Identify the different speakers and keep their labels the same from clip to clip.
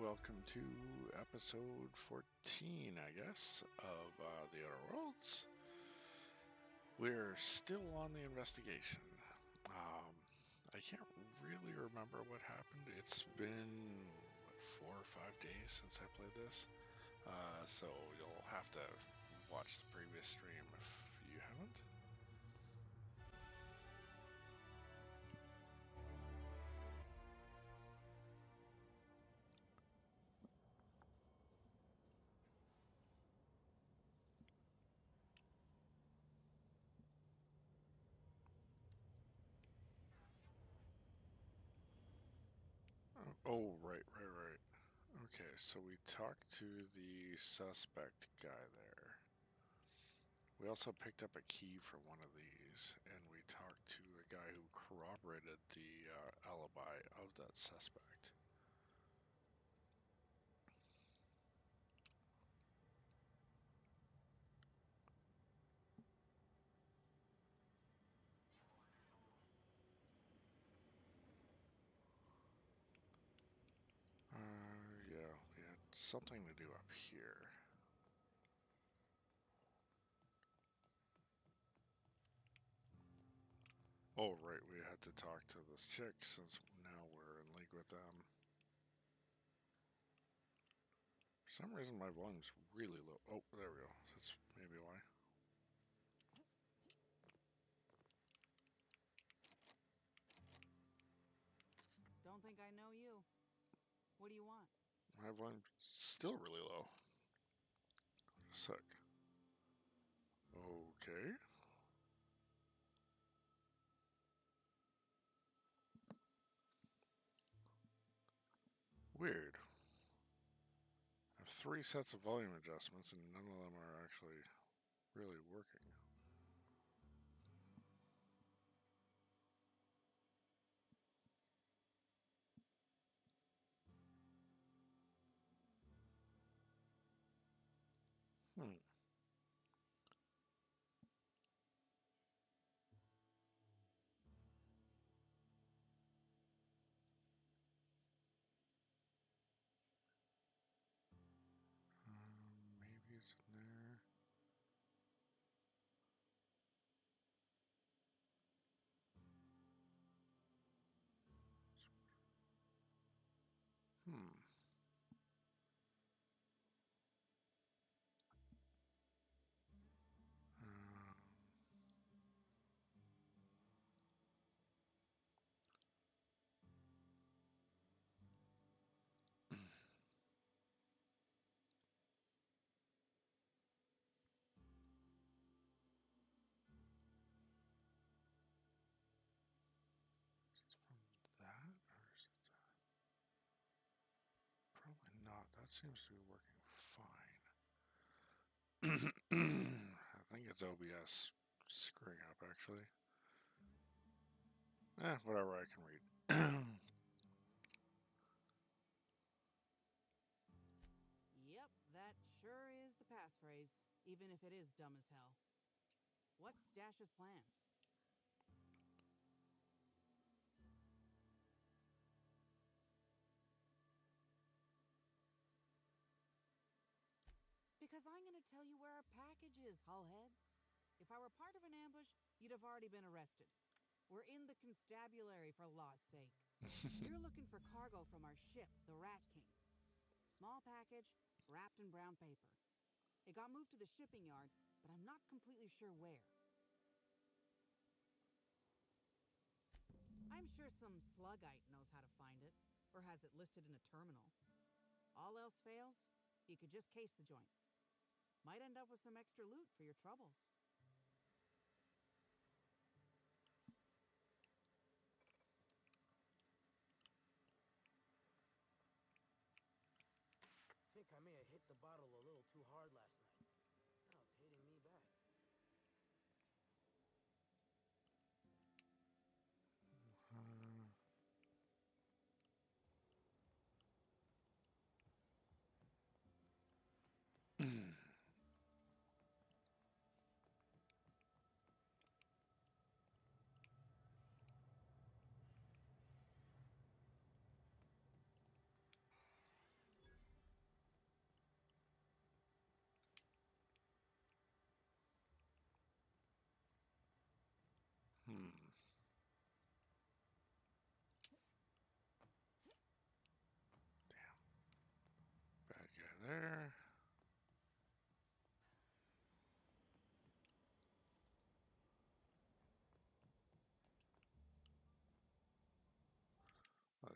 Speaker 1: welcome to episode 14, I guess, of The Outer Worlds. We're still on the investigation. I can't really remember what happened. It's been, 4 or 5 days since I played this. So you'll have to watch the previous stream if you haven't. Oh, right. Okay, so we talked to the suspect guy there. We also picked up a key for one of these, and we talked to a guy who corroborated the alibi of that suspect. Yeah, we had something to do up here. Oh, right, we had to talk to this chick since now we're in league with them. For some reason, my volume's really low. Oh, there we go. That's maybe why.
Speaker 2: Don't think I know you. What do you want?
Speaker 1: My volume's still really low. A sec. Okay. Weird. I have 3 sets of volume adjustments and none of them are actually really working. Hmm. Maybe it's in there. Hmm. Um, is it from that or is it that? Probably not. That seems to be working fine. I think it's OBS screwing up actually. Whatever, I can read.
Speaker 2: Yep, that sure is the passphrase, even if it is dumb as hell. What's Dash's plan? Because I'm gonna tell you where our package is, Hullhead. If I were part of an ambush, you'd have already been arrested. We're in the constabulary, for law's sake. You're looking for cargo from our ship, the Rat King. Small package, wrapped in brown paper. It got moved to the shipping yard, but I'm not completely sure where. I'm sure some sluggite knows how to find it, or has it listed in a terminal. All else fails, you could just case the joint. Might end up with some extra loot for your troubles.
Speaker 3: Think I may have hit the bottle a little too hard last night. Now it's hitting me back.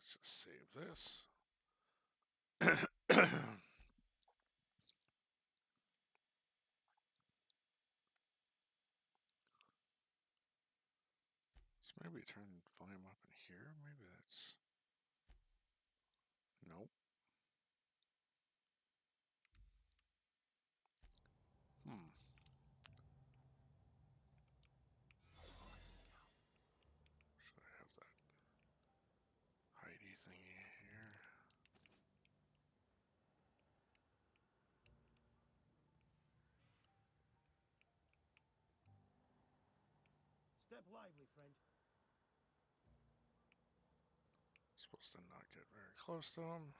Speaker 1: let's just save this. So maybe turn volume up in here. Maybe that's... Nope. Should I have that Heidi thingy here?
Speaker 3: Step lively, friend.
Speaker 1: Supposed to not get very close to him.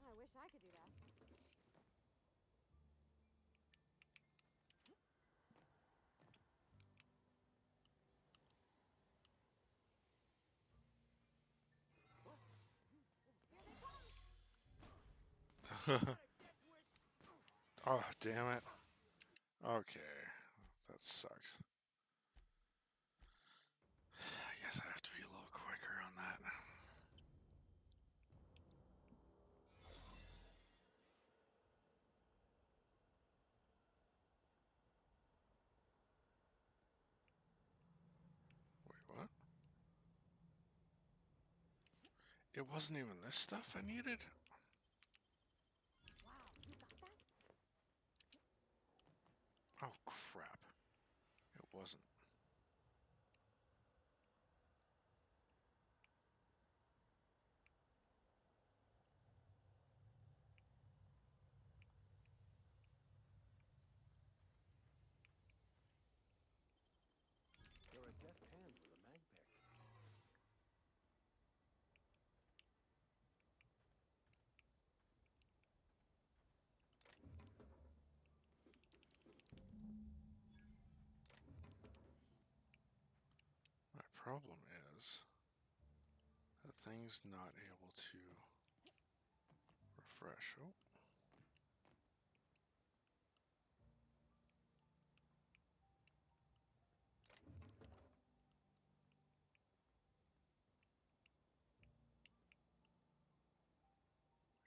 Speaker 4: I wish I could do that. Here they come!
Speaker 1: Oh, damn it. Okay. That sucks. I guess I have to be a little quicker on that. Wait, what? It wasn't even this stuff I needed?
Speaker 4: Wow, you got that?
Speaker 1: Oh, crap. It wasn't.
Speaker 3: You're a deft hand with a mag pick.
Speaker 1: My problem is that thing's not able to refresh. Oh.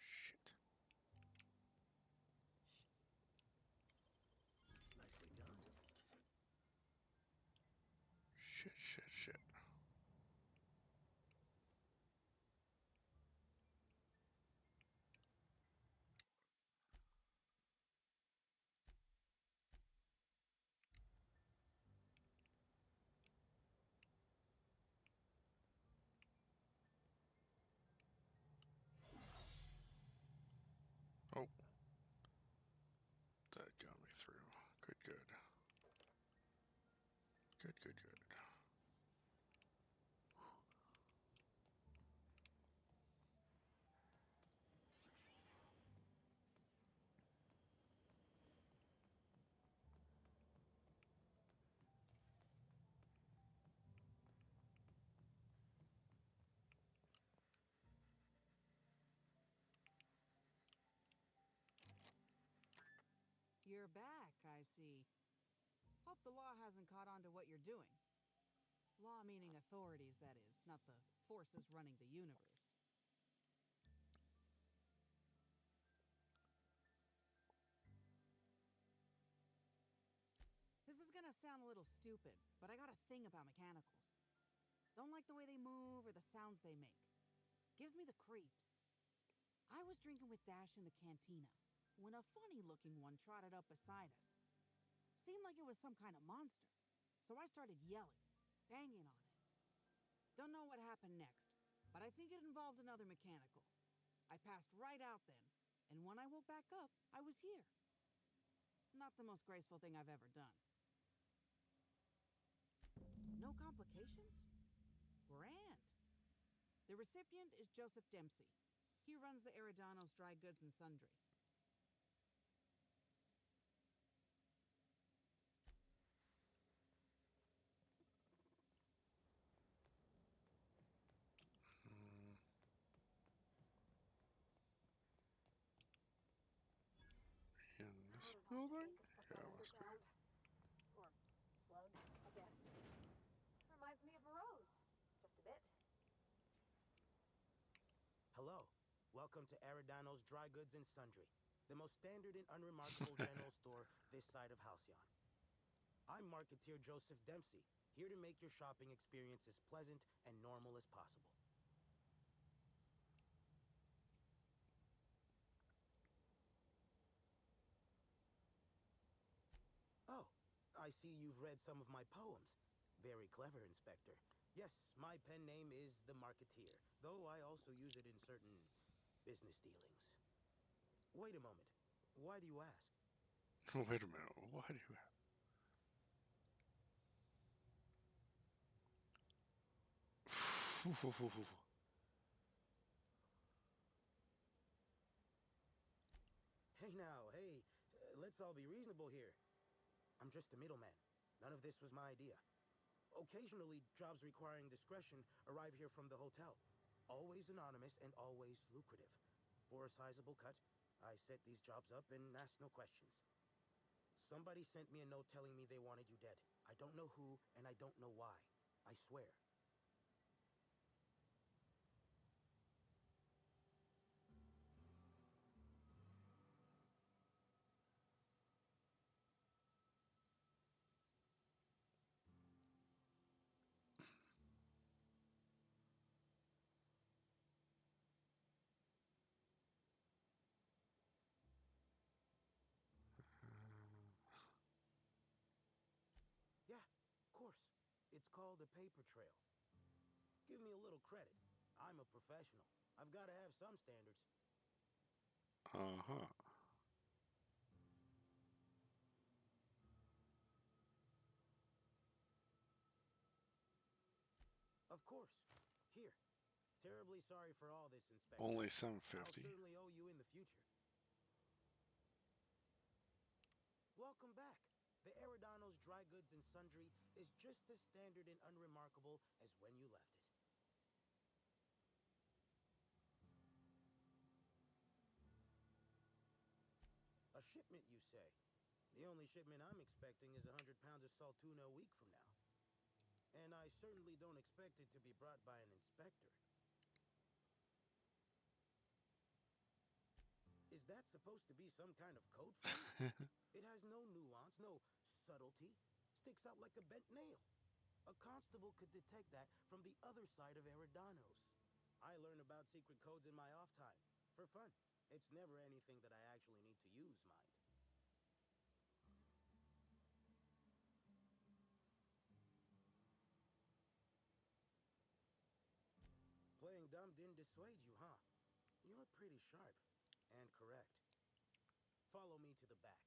Speaker 1: Shit.
Speaker 3: Nicely done.
Speaker 1: Shit, shit, shit. Oh. That got me through. Good, good. Good, good, good.
Speaker 2: You're back, I see. Hope the law hasn't caught on to what you're doing. Law meaning authorities, that is, not the forces running the universe. This is gonna sound a little stupid, but I got a thing about mechanicals. Don't like the way they move or the sounds they make. Gives me the creeps. I was drinking with Dash in the cantina when a funny-looking one trotted up beside us. Seemed like it was some kind of monster, so I started yelling, banging on it. Don't know what happened next, but I think it involved another mechanical. I passed right out then, and when I woke back up, I was here. Not the most graceful thing I've ever done. No complications? Grand. The recipient is Joseph Dempsey. He runs the Eridanos Dry Goods and Sundry.
Speaker 1: Mm. In this building? Yeah, it must be.
Speaker 4: underground. Or slug, I guess. Reminds me of a rose. Just a bit.
Speaker 3: Hello. Welcome to Aridano's Dry Goods and Sundry, the most standard and unremarkable general store this side of Halcyon. I'm marketeer Joseph Dempsey, here to make your shopping experience as pleasant and normal as possible. Oh, I see you've read some of my poems. Very clever, Inspector. Yes, my pen name is The Marketeer, though I also use it in certain business dealings. Wait a moment. Why do you ask?
Speaker 1: Wait a minute. Why do you have...
Speaker 3: Hey now, hey, let's all be reasonable here. I'm just a middleman. None of this was my idea. Occasionally, jobs requiring discretion arrive here from the hotel. Always anonymous and always lucrative. For a sizable cut, I set these jobs up and ask no questions. Somebody sent me a note telling me they wanted you dead. I don't know who, and I don't know why. I swear. Yeah, of course. It's called a paper trail. Give me a little credit. I'm a professional. I've got to have some standards.
Speaker 1: Uh-huh.
Speaker 3: Of course. Here. Terribly sorry for all this, Inspector.
Speaker 1: Only
Speaker 3: I'll
Speaker 1: 750.
Speaker 3: certainly owe you in the future. Welcome back. The Aridano's Dry Goods and Sundry is just as standard and unremarkable as when you left it. A shipment, you say? The only shipment I'm expecting is 100 pounds of saltuna a week from now. And I certainly don't expect it to be brought by an inspector. Is that supposed to be some kind of code for you? It has no nuance, no subtlety. Sticks out like a bent nail. A constable could detect that from the other side of Eridanos. I learn about secret codes in my off time. For fun. It's never anything that I actually need to use, mind. Playing dumb didn't dissuade you, huh? You're pretty sharp. And correct. Follow me to the back.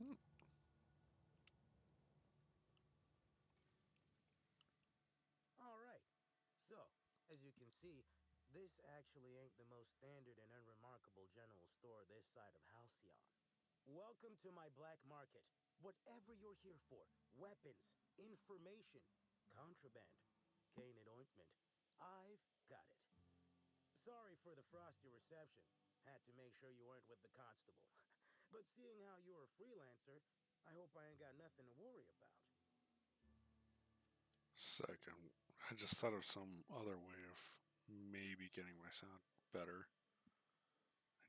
Speaker 1: Mm-hmm.
Speaker 3: All right. So, as you can see, this actually ain't the most standard and unremarkable general store this side of Halcyon. Welcome to my black market. Whatever you're here for, weapons, information, contraband, cane and ointment, I've got it. Sorry for the frosty reception. Had to make sure you weren't with the constable. But seeing how you're a freelancer, I hope I ain't got nothing to worry about.
Speaker 1: Second, I just thought of some other way of maybe getting my sound better.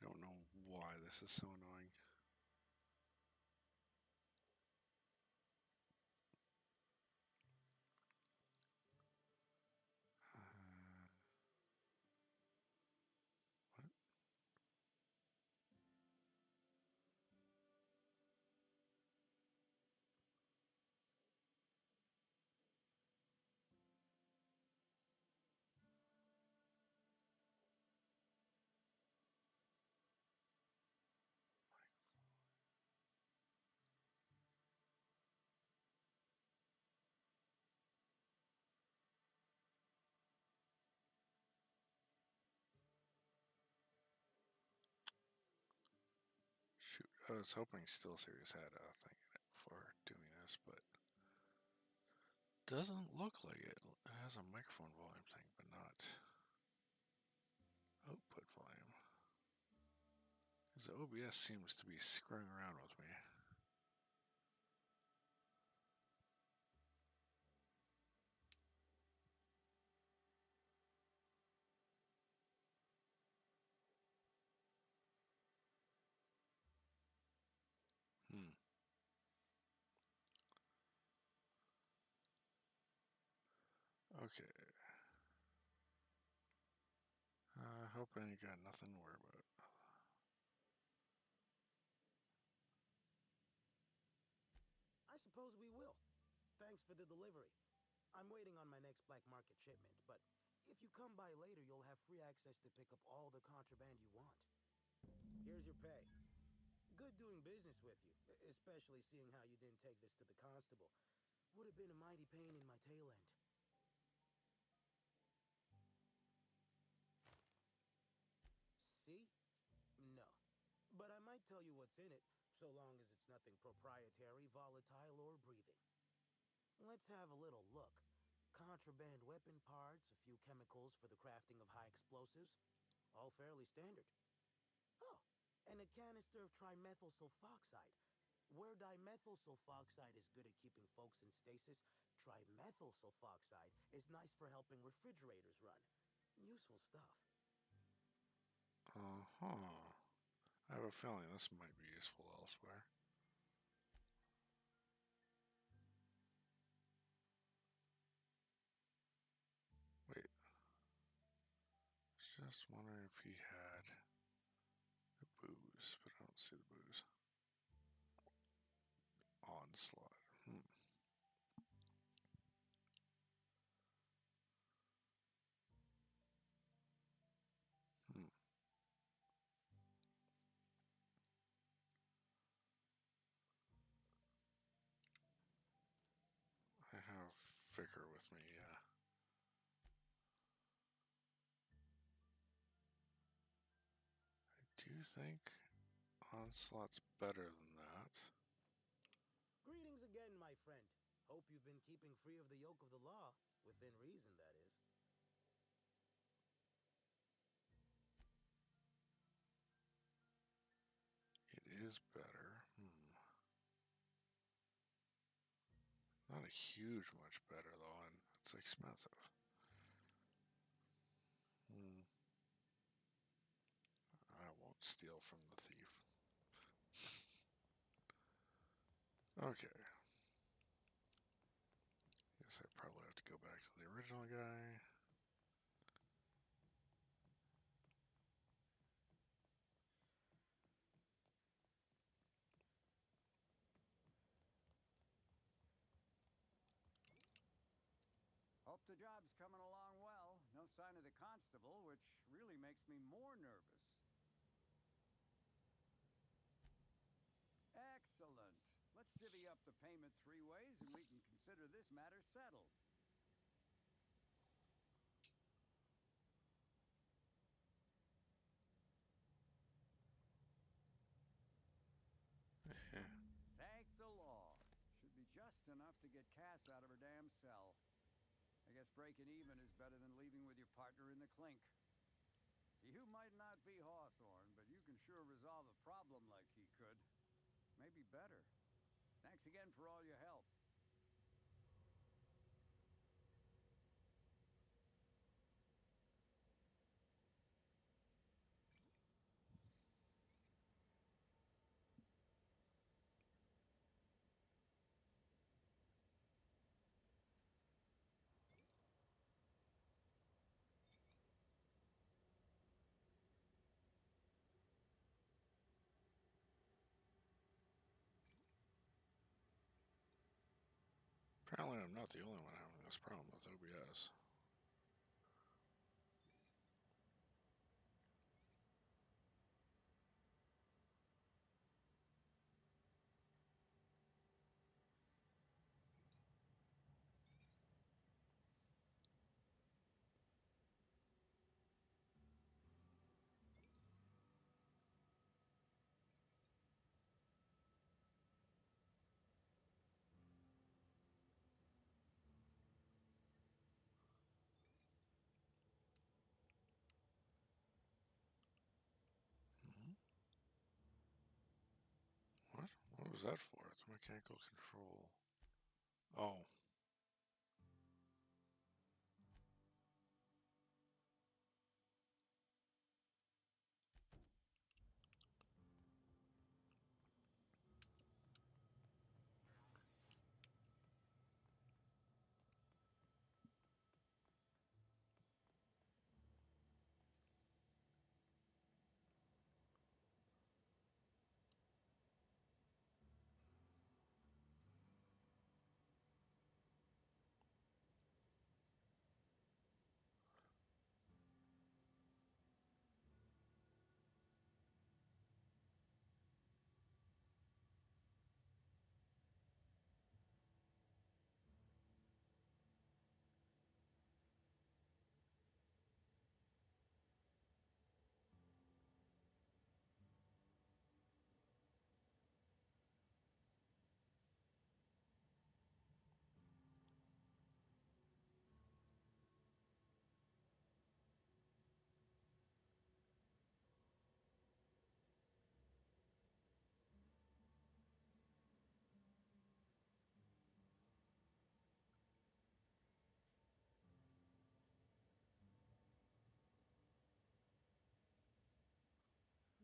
Speaker 1: I don't know why this is so annoying. What? Shoot, I was hoping SteelSeries had a thing in it for doing this, but doesn't look like it. It has a microphone volume thing, but not output volume. Because OBS seems to be screwing around with me. Okay. Hope I ain't got nothing to worry about.
Speaker 3: I suppose we will. Thanks for the delivery. I'm waiting on my next black market shipment, but if you come by later, you'll have free access to pick up all the contraband you want. Here's your pay. Good doing business with you, especially seeing how you didn't take this to the constable. Would have been a mighty pain in my tail end. See? No. But I might tell you what's in it, so long as it's nothing proprietary, volatile, or breathing. Let's have a little look. Contraband weapon parts, a few chemicals for the crafting of high explosives. All fairly standard. Oh, and a canister of trimethyl sulfoxide. Where dimethyl sulfoxide is good at keeping folks in stasis, trimethyl sulfoxide is nice for helping refrigerators run. Useful stuff.
Speaker 1: Uh-huh. I have a feeling this might be useful elsewhere. Wait. Just wondering if he had the booze, but I don't see the booze. Onslaught. I have Vicar with me, yeah. I do think Onslaught's better than that.
Speaker 3: Greetings again, my friend. Hope you've been keeping free of the yoke of the law. Within reason, that is.
Speaker 1: It is better. Not a huge much better, though, and it's expensive. I won't steal from the thief. Okay. Guess I probably have to go back to the original guy.
Speaker 5: Hope the job's coming along well. No sign of the constable, which really makes me more nervous. Excellent. Let's divvy up the payment 3 ways and we can consider this matter settled. Thank the law. Should be just enough to get Cass out of her damn cell. I guess breaking even is better than leaving with your partner in the clink. You might not be Hawthorne, but you can sure resolve a problem like he could. Maybe better. Thanks again for all your help.
Speaker 1: Apparently I'm not the only one having this problem with OBS. was that for? The mechanical control. Oh.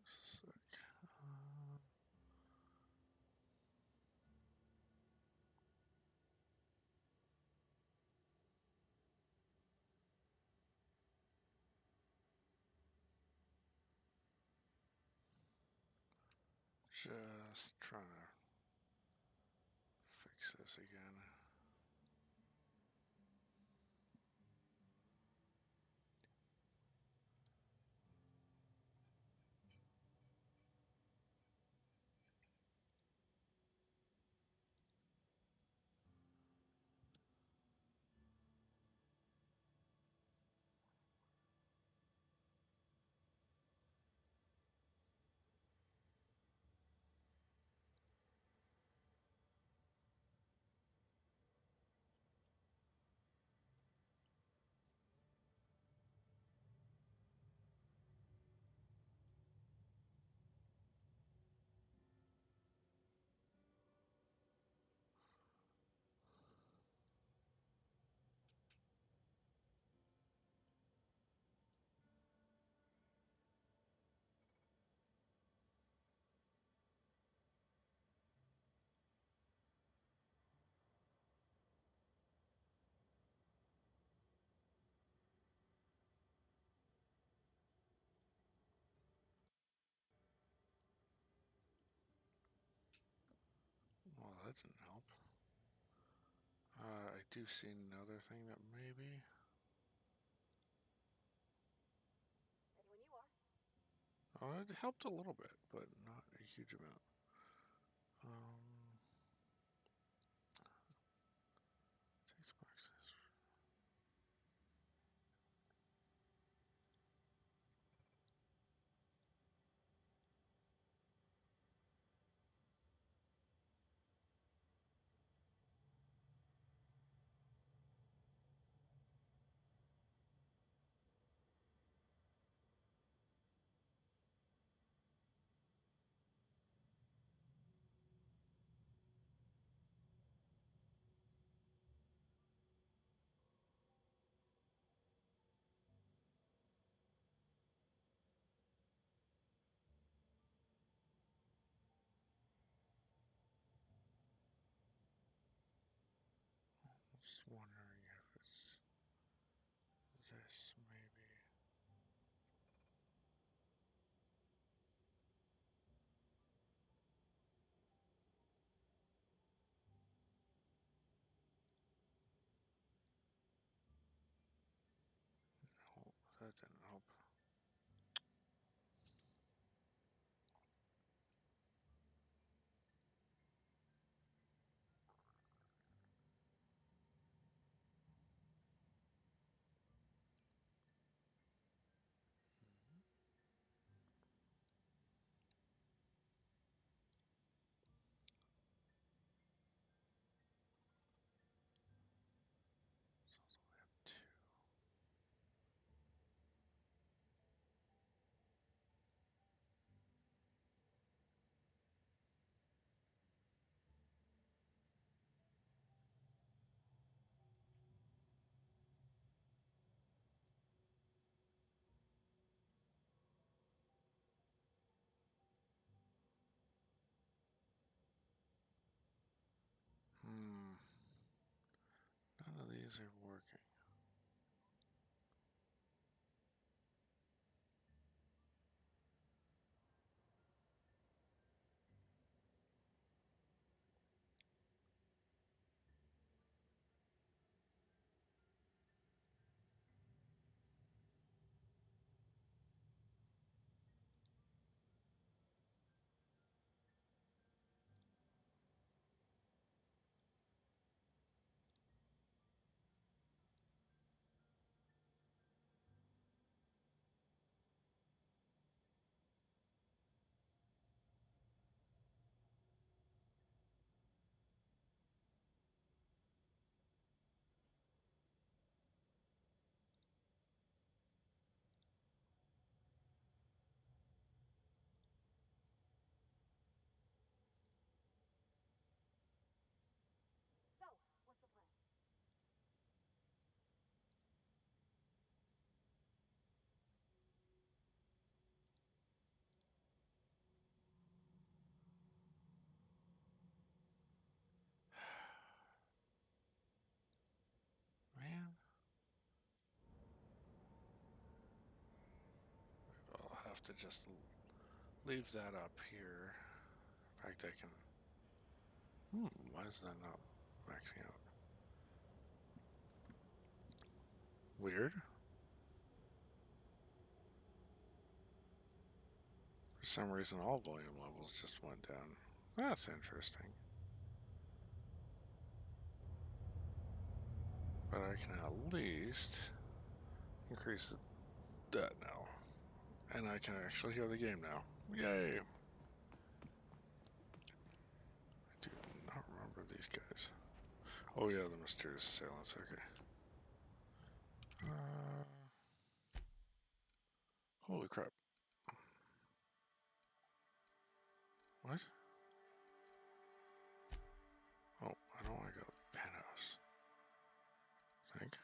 Speaker 1: Sick. Just trying to fix this again. Well, that didn't help. I do see another thing that maybe.
Speaker 4: Ready when you are.
Speaker 1: Oh, it helped a little bit, but not a huge amount. Text boxes. these are working.
Speaker 4: So, what's the plan?
Speaker 1: Man. I'll have to just leave that up here. In fact, I can... why is that not maxing out? Weird. For some reason, all volume levels just went down. That's interesting. But I can at least increase that now. And I can actually hear the game now. Yay! I do not remember these guys. Oh yeah, the mysterious assailants, okay. Holy crap. What? Oh, I don't want to go to the penthouse. I think.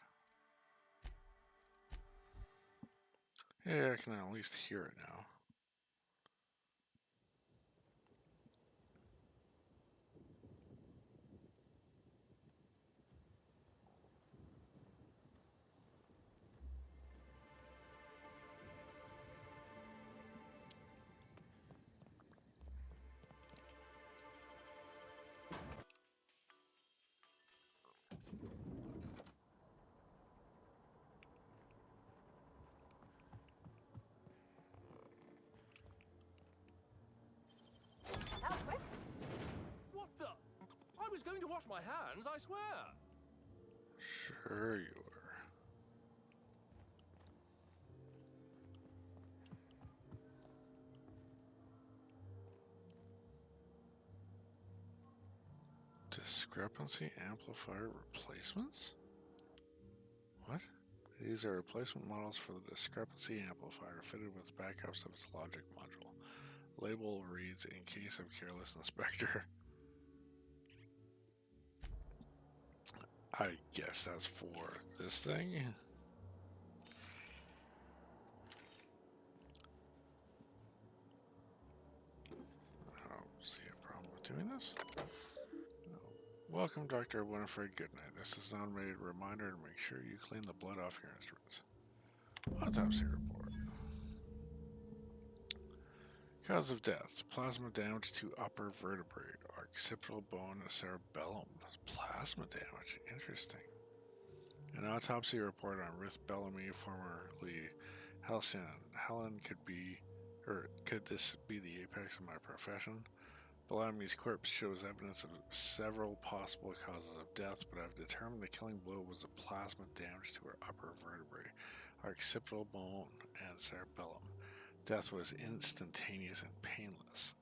Speaker 1: Yeah, I can at least hear it now.
Speaker 4: That was quick.
Speaker 6: What the? I was going to wash my hands, I swear.
Speaker 1: Sure you were. Discrepancy amplifier replacements? What? These are replacement models for the discrepancy amplifier fitted with backups of its logic module. Label reads, in case of careless inspector. I guess that's for this thing. I don't see a problem with doing this. No. Welcome, Dr. Winifred Goodnight. This is an automated reminder to make sure you clean the blood off your instruments. Autopsy report. Cause of death: plasma damage to upper vertebrae, occipital bone, and cerebellum. Plasma damage, interesting. An autopsy report on Ruth Bellamy, formerly Halcyon. Helen could this be the apex of my profession? Bellamy's corpse shows evidence of several possible causes of death, but I've determined the killing blow was a plasma damage to her upper vertebrae, occipital bone, and cerebellum. Death was instantaneous and painless.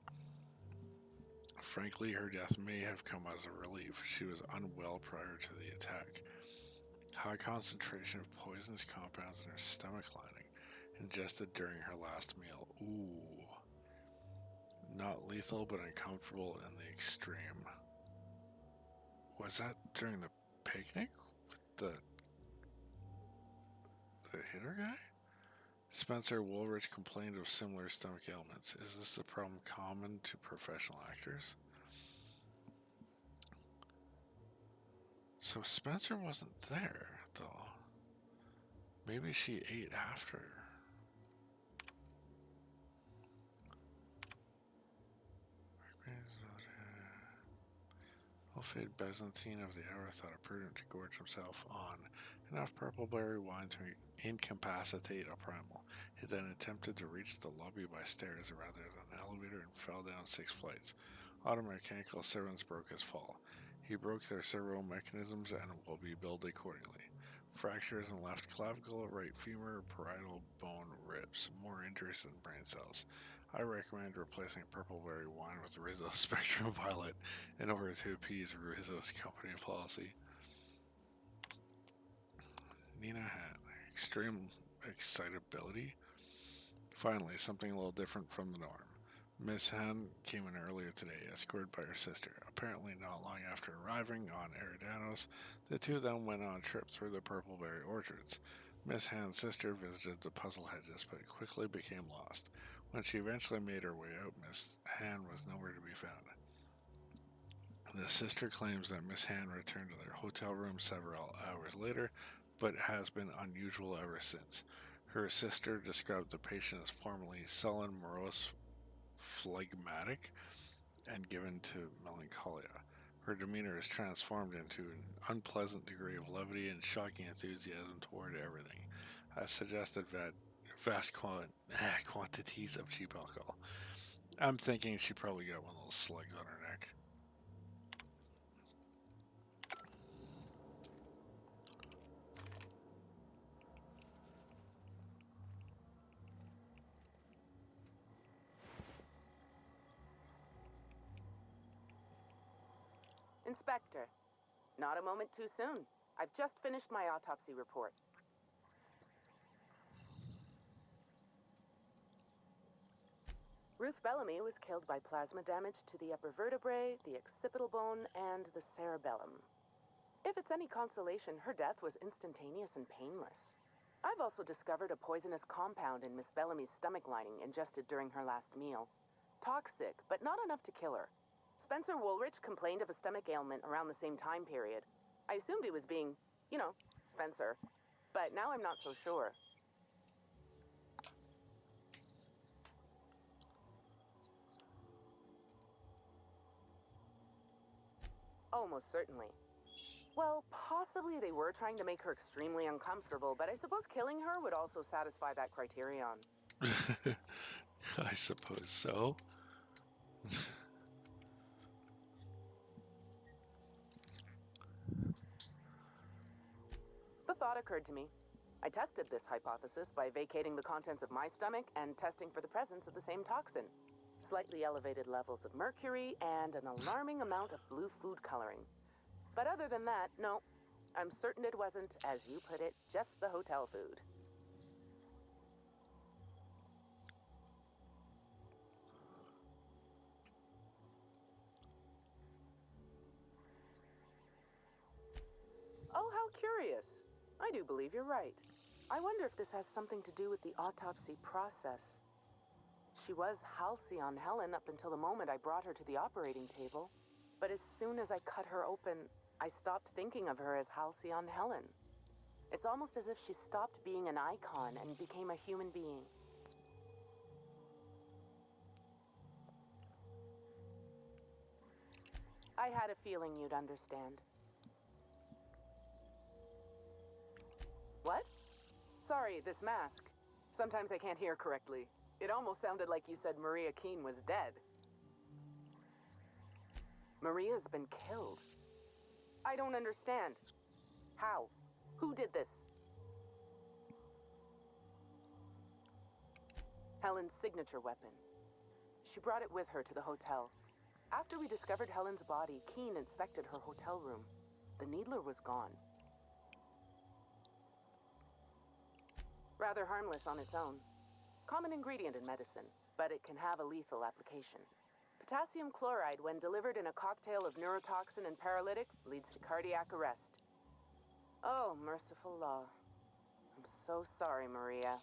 Speaker 1: Frankly, her death may have come as a relief. She was unwell prior to the attack. High concentration of poisonous compounds in her stomach lining, ingested during her last meal. Ooh. Not lethal, but uncomfortable in the extreme. Was that during the picnic with the hitter guy? Spencer Woolrich complained of similar stomach ailments. Is this a problem common to professional actors? So Spencer wasn't there, though. Maybe she ate after. Alfred Byzantine of the hour thought it prudent to gorge himself on enough purple berry wine to incapacitate a primal. He then attempted to reach the lobby by stairs rather than an elevator and fell down 6 flights. Automechanical servants broke his fall. He broke their servo mechanisms and will be billed accordingly. Fractures in left clavicle, right femur, parietal bone, ribs. More injuries than brain cells. I recommend replacing purple berry wine with Rizzo Spectrum Violet in order to appease Rizzo's company policy. Nina had extreme excitability. Finally, something a little different from the norm. Miss Han came in earlier today, escorted by her sister. Apparently not long after arriving on Eridanos, the two of them went on a trip through the purpleberry orchards. Miss Han's sister visited the puzzle hedges, but quickly became lost. When she eventually made her way out, Miss Han was nowhere to be found. The sister claims that Miss Han returned to their hotel room several hours later, but has been unusual ever since. Her sister described the patient as formerly sullen, morose, phlegmatic, and given to melancholia. Her demeanor is transformed into an unpleasant degree of levity and shocking enthusiasm toward everything, as suggested vast quantities of cheap alcohol. I'm thinking she probably got one of those slugs on her neck.
Speaker 7: Inspector, not a moment too soon. I've just finished my autopsy report. Ruth Bellamy was killed by plasma damage to the upper vertebrae, the occipital bone, and the cerebellum. If it's any consolation, her death was instantaneous and painless. I've also discovered a poisonous compound in Miss Bellamy's stomach lining ingested during her last meal. Toxic, but not enough to kill her. Spencer Woolrich complained of a stomach ailment around the same time period. I assumed he was being, Spencer. But now I'm not so sure. Oh, most certainly. Well, possibly they were trying to make her extremely uncomfortable, but I suppose killing her would also satisfy that criterion.
Speaker 1: I suppose so.
Speaker 7: The thought occurred to me. I tested this hypothesis by vacating the contents of my stomach and testing for the presence of the same toxin. Slightly elevated levels of mercury and an alarming amount of blue food coloring. But other than that, no. I'm certain it wasn't, as you put it, just the hotel food. Oh, how curious. I do believe you're right. I wonder if this has something to do with the autopsy process. She was Halcyon Helen up until the moment I brought her to the operating table. But as soon as I cut her open, I stopped thinking of her as Halcyon Helen. It's almost as if she stopped being an icon and became a human being. I had a feeling you'd understand. What? Sorry, this mask. Sometimes I can't hear correctly. It almost sounded like you said Maria Keene was dead. Maria's been killed. I don't understand. How? Who did this? Helen's signature weapon. She brought it with her to the hotel. After we discovered Helen's body, Keene inspected her hotel room. The needler was gone. Rather harmless on its own. Common ingredient in medicine, but it can have a lethal application. Potassium chloride, when delivered in a cocktail of neurotoxin and paralytic, leads to cardiac arrest. Oh, merciful law. I'm so sorry, Maria.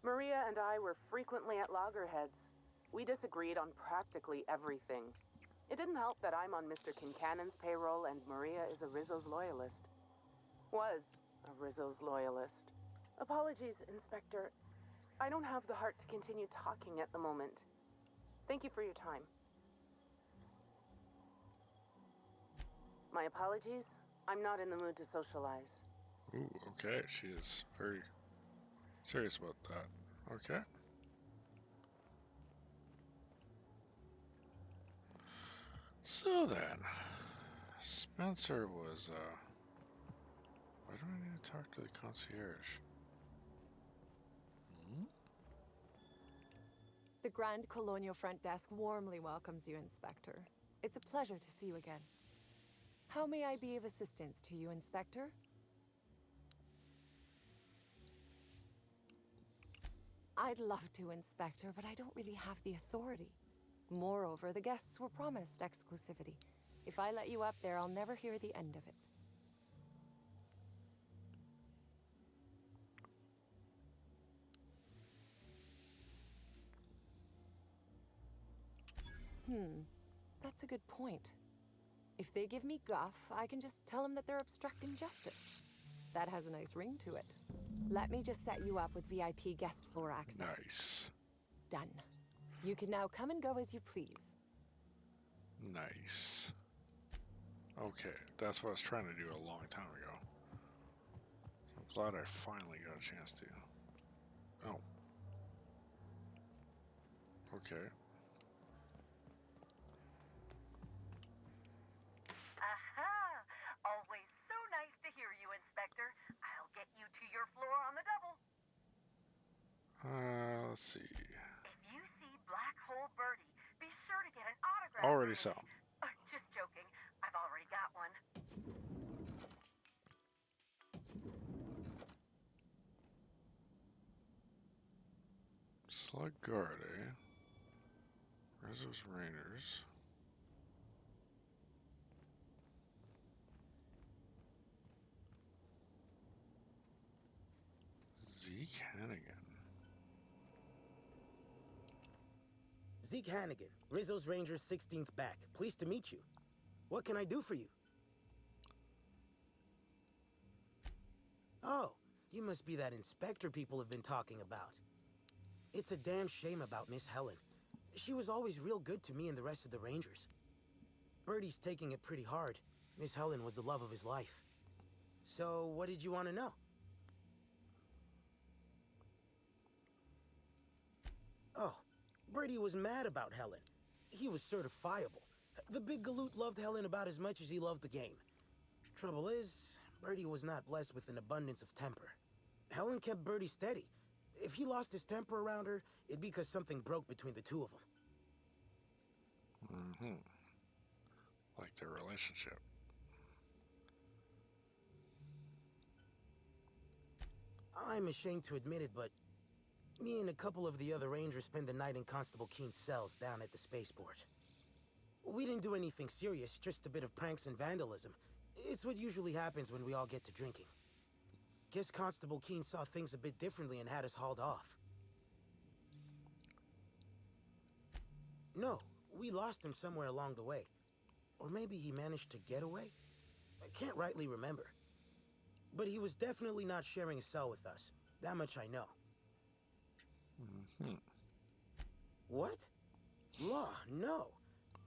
Speaker 7: Maria and I were frequently at loggerheads. We disagreed on practically everything. It didn't help that I'm on Mr. Kincannon's payroll and Maria is a Rizzo's loyalist. Was a Rizzo's loyalist. Apologies, Inspector. I don't have the heart to continue talking at the moment. Thank you for your time. My apologies. I'm not in the mood to socialize.
Speaker 1: Ooh, okay. She is very serious about that. Okay. So then, Spencer was, why do I need to talk to the concierge? Hmm?
Speaker 8: The Grand Colonial Front Desk warmly welcomes you, Inspector. It's a pleasure to see you again. How may I be of assistance to you, Inspector? I'd love to, Inspector, but I don't really have the authority. Moreover, the guests were promised exclusivity. If I let you up there, I'll never hear the end of it. That's a good point. If they give me guff, I can just tell them that they're obstructing justice. That has a nice ring to it. Let me just set you up with VIP guest floor access.
Speaker 1: Nice.
Speaker 8: Done. You can now come and go as you please.
Speaker 1: Nice. Okay, that's what I was trying to do a long time ago. I'm glad I finally got a chance to. Oh. Okay.
Speaker 9: Aha! Always so nice to hear you, Inspector. I'll get you to your floor on the double.
Speaker 1: Let's see.
Speaker 9: If you see Black Hole Birdie, be sure to get an autograph.
Speaker 1: Already
Speaker 9: from
Speaker 1: saw
Speaker 9: me.
Speaker 1: him.
Speaker 9: Just joking. I've already got one.
Speaker 1: Slug Guard, eh? Rizzo's Raiders. Zeke Hannigan.
Speaker 3: Zeke Hannigan, Rizzo's Rangers 16th back. Pleased to meet you. What can I do for you? Oh, you must be that inspector people have been talking about. It's a damn shame about Miss Helen. She was always real good to me and the rest of the Rangers. Birdie's taking it pretty hard. Miss Helen was the love of his life. So, what did you want to know? Oh, Birdie was mad about Helen. He was certifiable. The big galoot loved Helen about as much as he loved the game. Trouble is, Birdie was not blessed with an abundance of temper. Helen kept Birdie steady. If he lost his temper around her, it'd be because something broke between the two of them.
Speaker 1: Mm-hmm. Like their relationship.
Speaker 3: I'm ashamed to admit it, but me and a couple of the other Rangers spent the night in Constable Keen's cells down at the spaceport. We didn't do anything serious, just a bit of pranks and vandalism. It's what usually happens when we all get to drinking. Guess Constable Keen saw things a bit differently and had us hauled off. No, we lost him somewhere along the way. Or maybe he managed to get away? I can't rightly remember. But he was definitely not sharing a cell with us. That much I know.
Speaker 1: Mm-hmm.
Speaker 3: What? Law, no.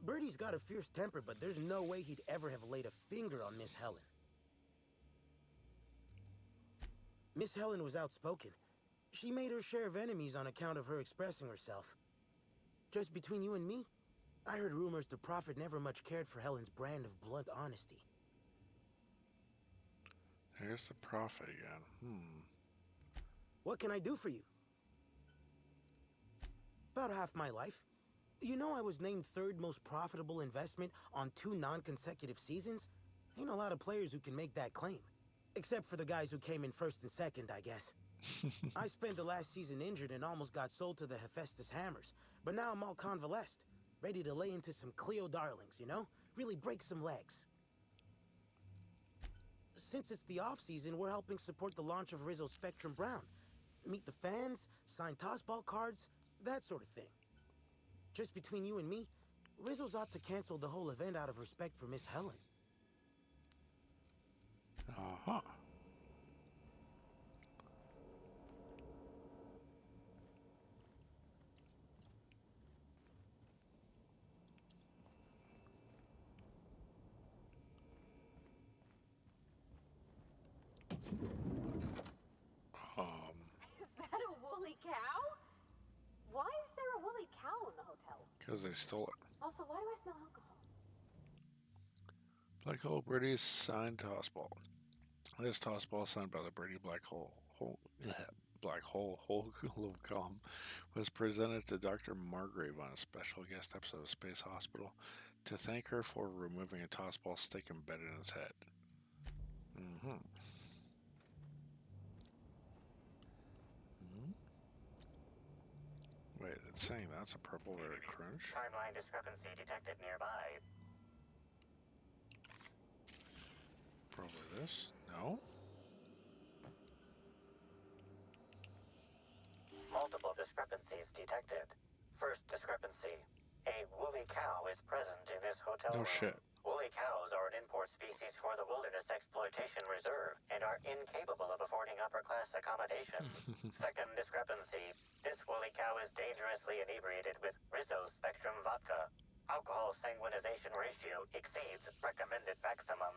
Speaker 3: Birdie's got a fierce temper, but there's no way he'd ever have laid a finger on Miss Helen. Miss Helen was outspoken. She made her share of enemies on account of her expressing herself. Just between you and me, I heard rumors the Prophet never much cared for Helen's brand of blunt honesty.
Speaker 1: There's the Prophet again.
Speaker 3: What can I do for you? About half my life. You know I was named third most profitable investment on 2 non-consecutive seasons? Ain't a lot of players who can make that claim. Except for the guys who came in first and second, I guess. I spent the last season injured and almost got sold to the Hephaestus Hammers. But now I'm all convalesced. Ready to lay into some Cleo darlings, you know? Really break some legs. Since it's the off-season, we're helping support the launch of Rizzo Spectrum Brown. Meet the fans, sign tossball cards, that sort of thing. Just between you and me, Rizzo's ought to cancel the whole event out of respect for Miss Helen.
Speaker 1: Uh-huh.
Speaker 4: Is that a woolly cow? Why is there a woolly cow in the hotel?
Speaker 1: Because they stole it.
Speaker 4: Also, why do I smell alcohol?
Speaker 1: Black Hole Brady signed tossball. This tossball signed by the Brady Black Hole Holcomb was presented to Dr. Margrave on a special guest episode of Space Hospital to thank her for removing a tossball stick embedded in his head. Wait, it's saying that's a purple very crunch?
Speaker 10: Timeline discrepancy detected nearby.
Speaker 1: Probably this? No?
Speaker 10: Multiple discrepancies detected. First discrepancy. A woolly cow is present in this hotel
Speaker 1: No
Speaker 10: room.
Speaker 1: shit.
Speaker 10: Woolly cows are an import species for the Wilderness Exploitation Reserve and are incapable of affording upper-class accommodations. Second discrepancy. This woolly cow is dangerously inebriated with Rizzo Spectrum vodka. Alcohol sanguinization ratio exceeds recommended maximum.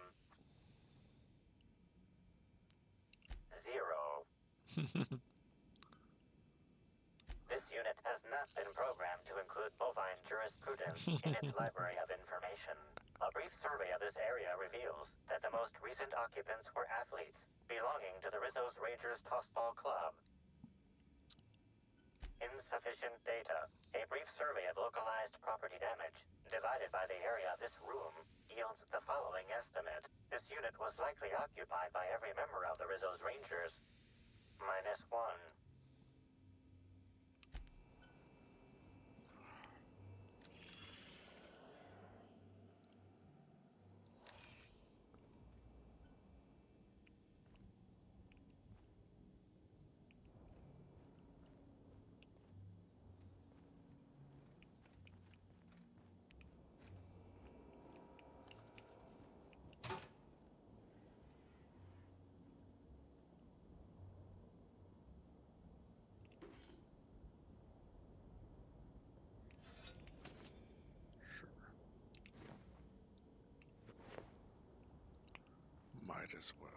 Speaker 10: 0. This unit has not been programmed to include bovine jurisprudence in its library of information. A brief survey of this area reveals that the most recent occupants were athletes belonging to the Rizzo's Rangers Tossball Club. Insufficient data. A brief survey of localized property damage, divided by the area of this room, yields the following estimate. This unit was likely occupied by every member of the Rizzo's Rangers. -1.
Speaker 1: Might as well.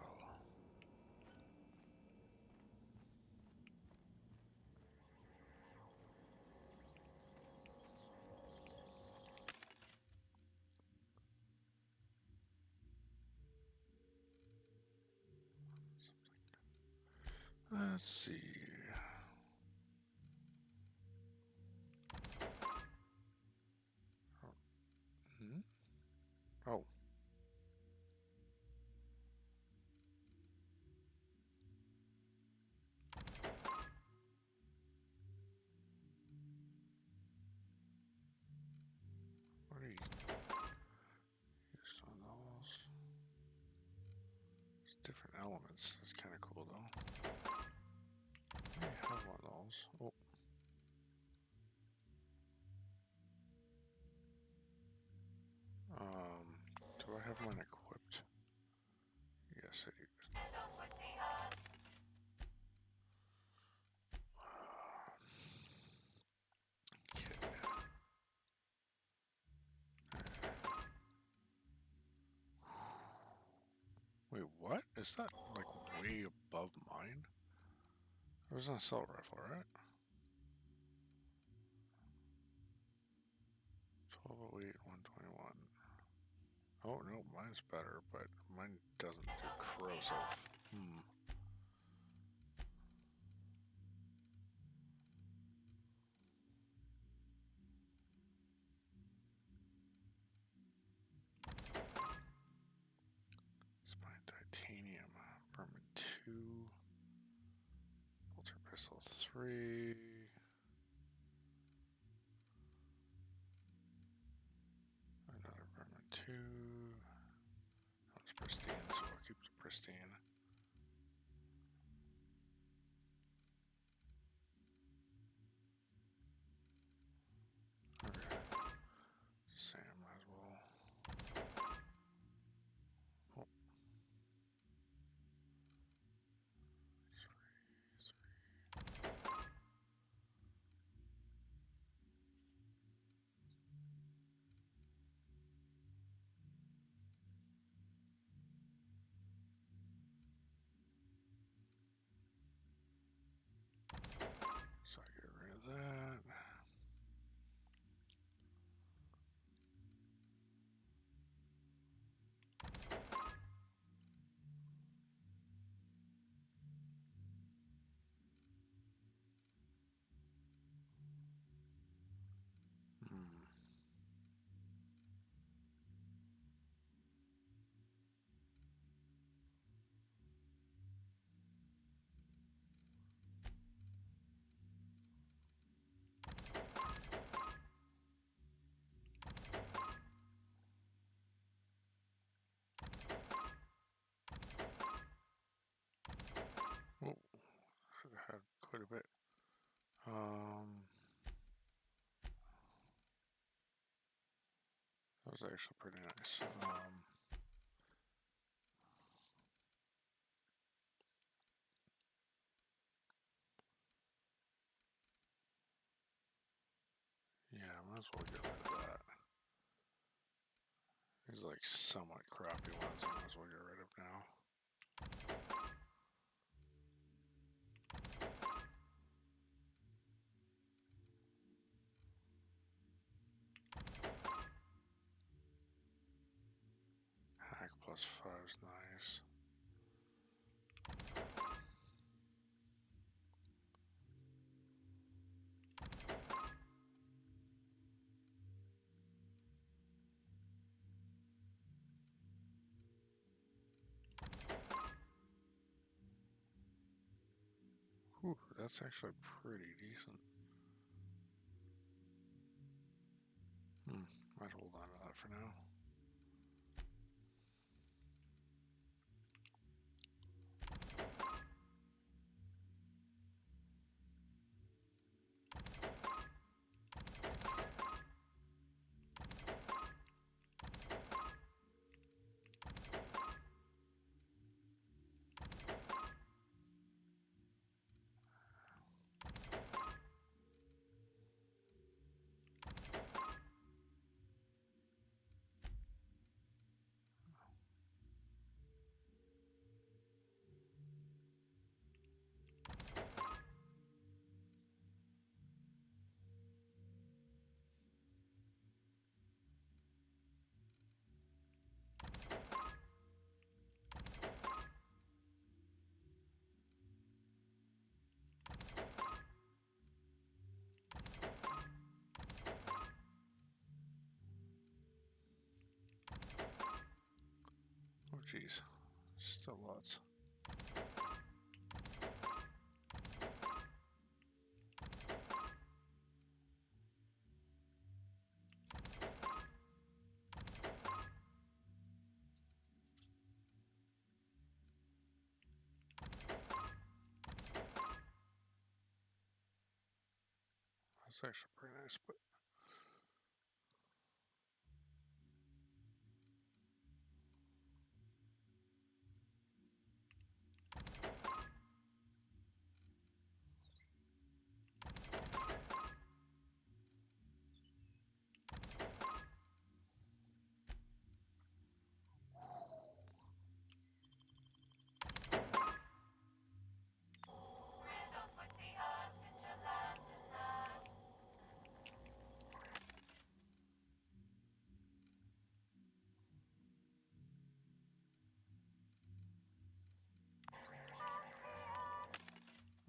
Speaker 1: Let's see. Oh. What are you used on those? It's different elements. That's kind of cool though. I have one of those. Oh. Do I have mine equipped? Yes, I do. Wait, what? Is that like way above mine? It was an assault rifle, right? 1208, 121. Oh no, mine's better, but mine doesn't do corrosive. Spine titanium, Vermin 2, Bolter Pistol 3. Another Vermin 2. That was pristine, so I'll keep the pristine. Okay. That's actually pretty nice. Yeah, might as well get rid of that. These like somewhat crappy ones I might as well get rid of now. Hack plus 5 is nice. Whew, that's actually pretty decent. Might hold on to that for now. Oh geez, still lots. That's actually pretty nice, but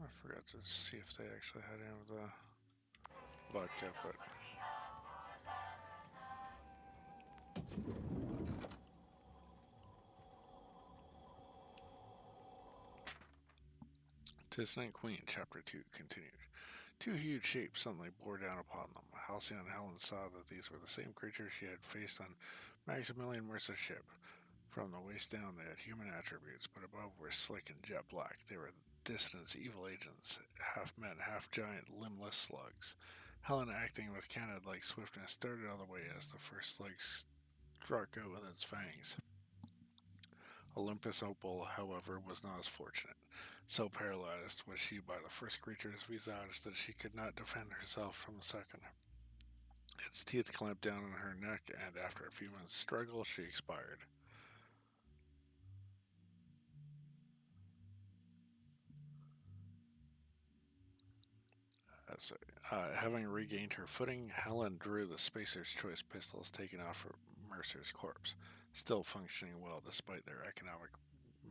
Speaker 1: I forgot to see if they actually had any of the vodka, but Tissonite Queen, Chapter 2, continued. Two huge shapes suddenly bore down upon them. Halcyon and Helen saw that these were the same creatures she had faced on Maximilian Mercer's ship. From the waist down, they had human attributes, but above were slick and jet black. They were Dissonant's evil agents, half men, half giant, limbless slugs. Helen, acting with canid-like swiftness, darted out of the way as the first slug struck out with its fangs. Olympus Opal, however, was not as fortunate. So paralyzed was she by the first creature's visage that she could not defend herself from the second. Its teeth clamped down on her neck, and after a few minutes' struggle, she expired. Having regained her footing, Helen drew the Spacer's Choice pistols taken off from Mercer's corpse, still functioning well despite their economic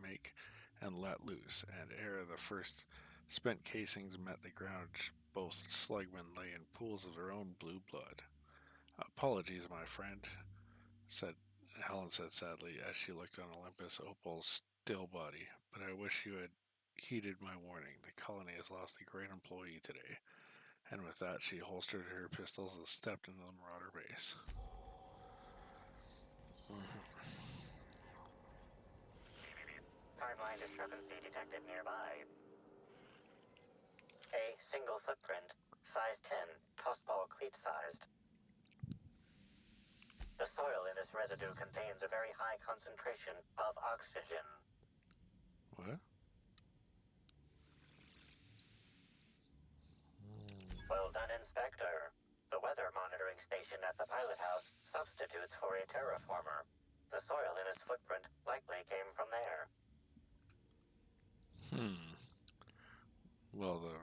Speaker 1: make, and let loose, and ere the first spent casings met the ground, both slugmen lay in pools of their own blue blood. Apologies, my friend, Helen said sadly as she looked on Olympus Opal's still body, but I wish you had heeded my warning. The colony has lost a great employee today. And with that, she holstered her pistols and stepped into the Marauder base.
Speaker 10: Timeline discrepancy detected nearby. A single footprint, size 10, tossball cleat sized. The soil in this residue contains a very high concentration of oxygen.
Speaker 1: What?
Speaker 10: Well done, Inspector. The weather monitoring station at the pilot house substitutes for a terraformer. The soil in his footprint likely came from there.
Speaker 1: Well, the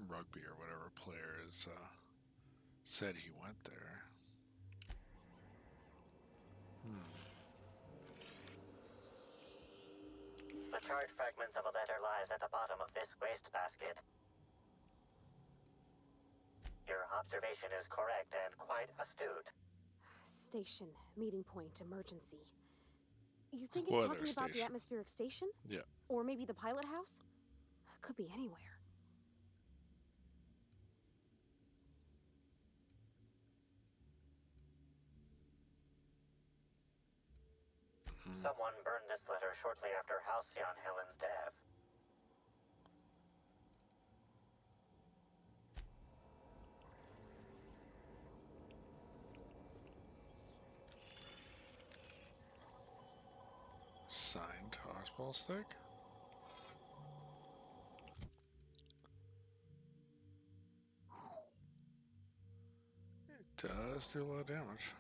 Speaker 1: rugby or whatever player is said he went there.
Speaker 10: The charred fragments of a letter lies at the bottom of this wastebasket. Your observation is correct and quite astute.
Speaker 4: Station, meeting point, emergency. You think it's
Speaker 1: Weather
Speaker 4: talking about the
Speaker 1: station.
Speaker 4: atmospheric station?
Speaker 1: Yeah.
Speaker 4: Or maybe the pilot house? Could be anywhere.
Speaker 10: Someone burned this letter shortly after Halcyon Helen's death.
Speaker 1: Signed hospital stick. It does do a lot of damage.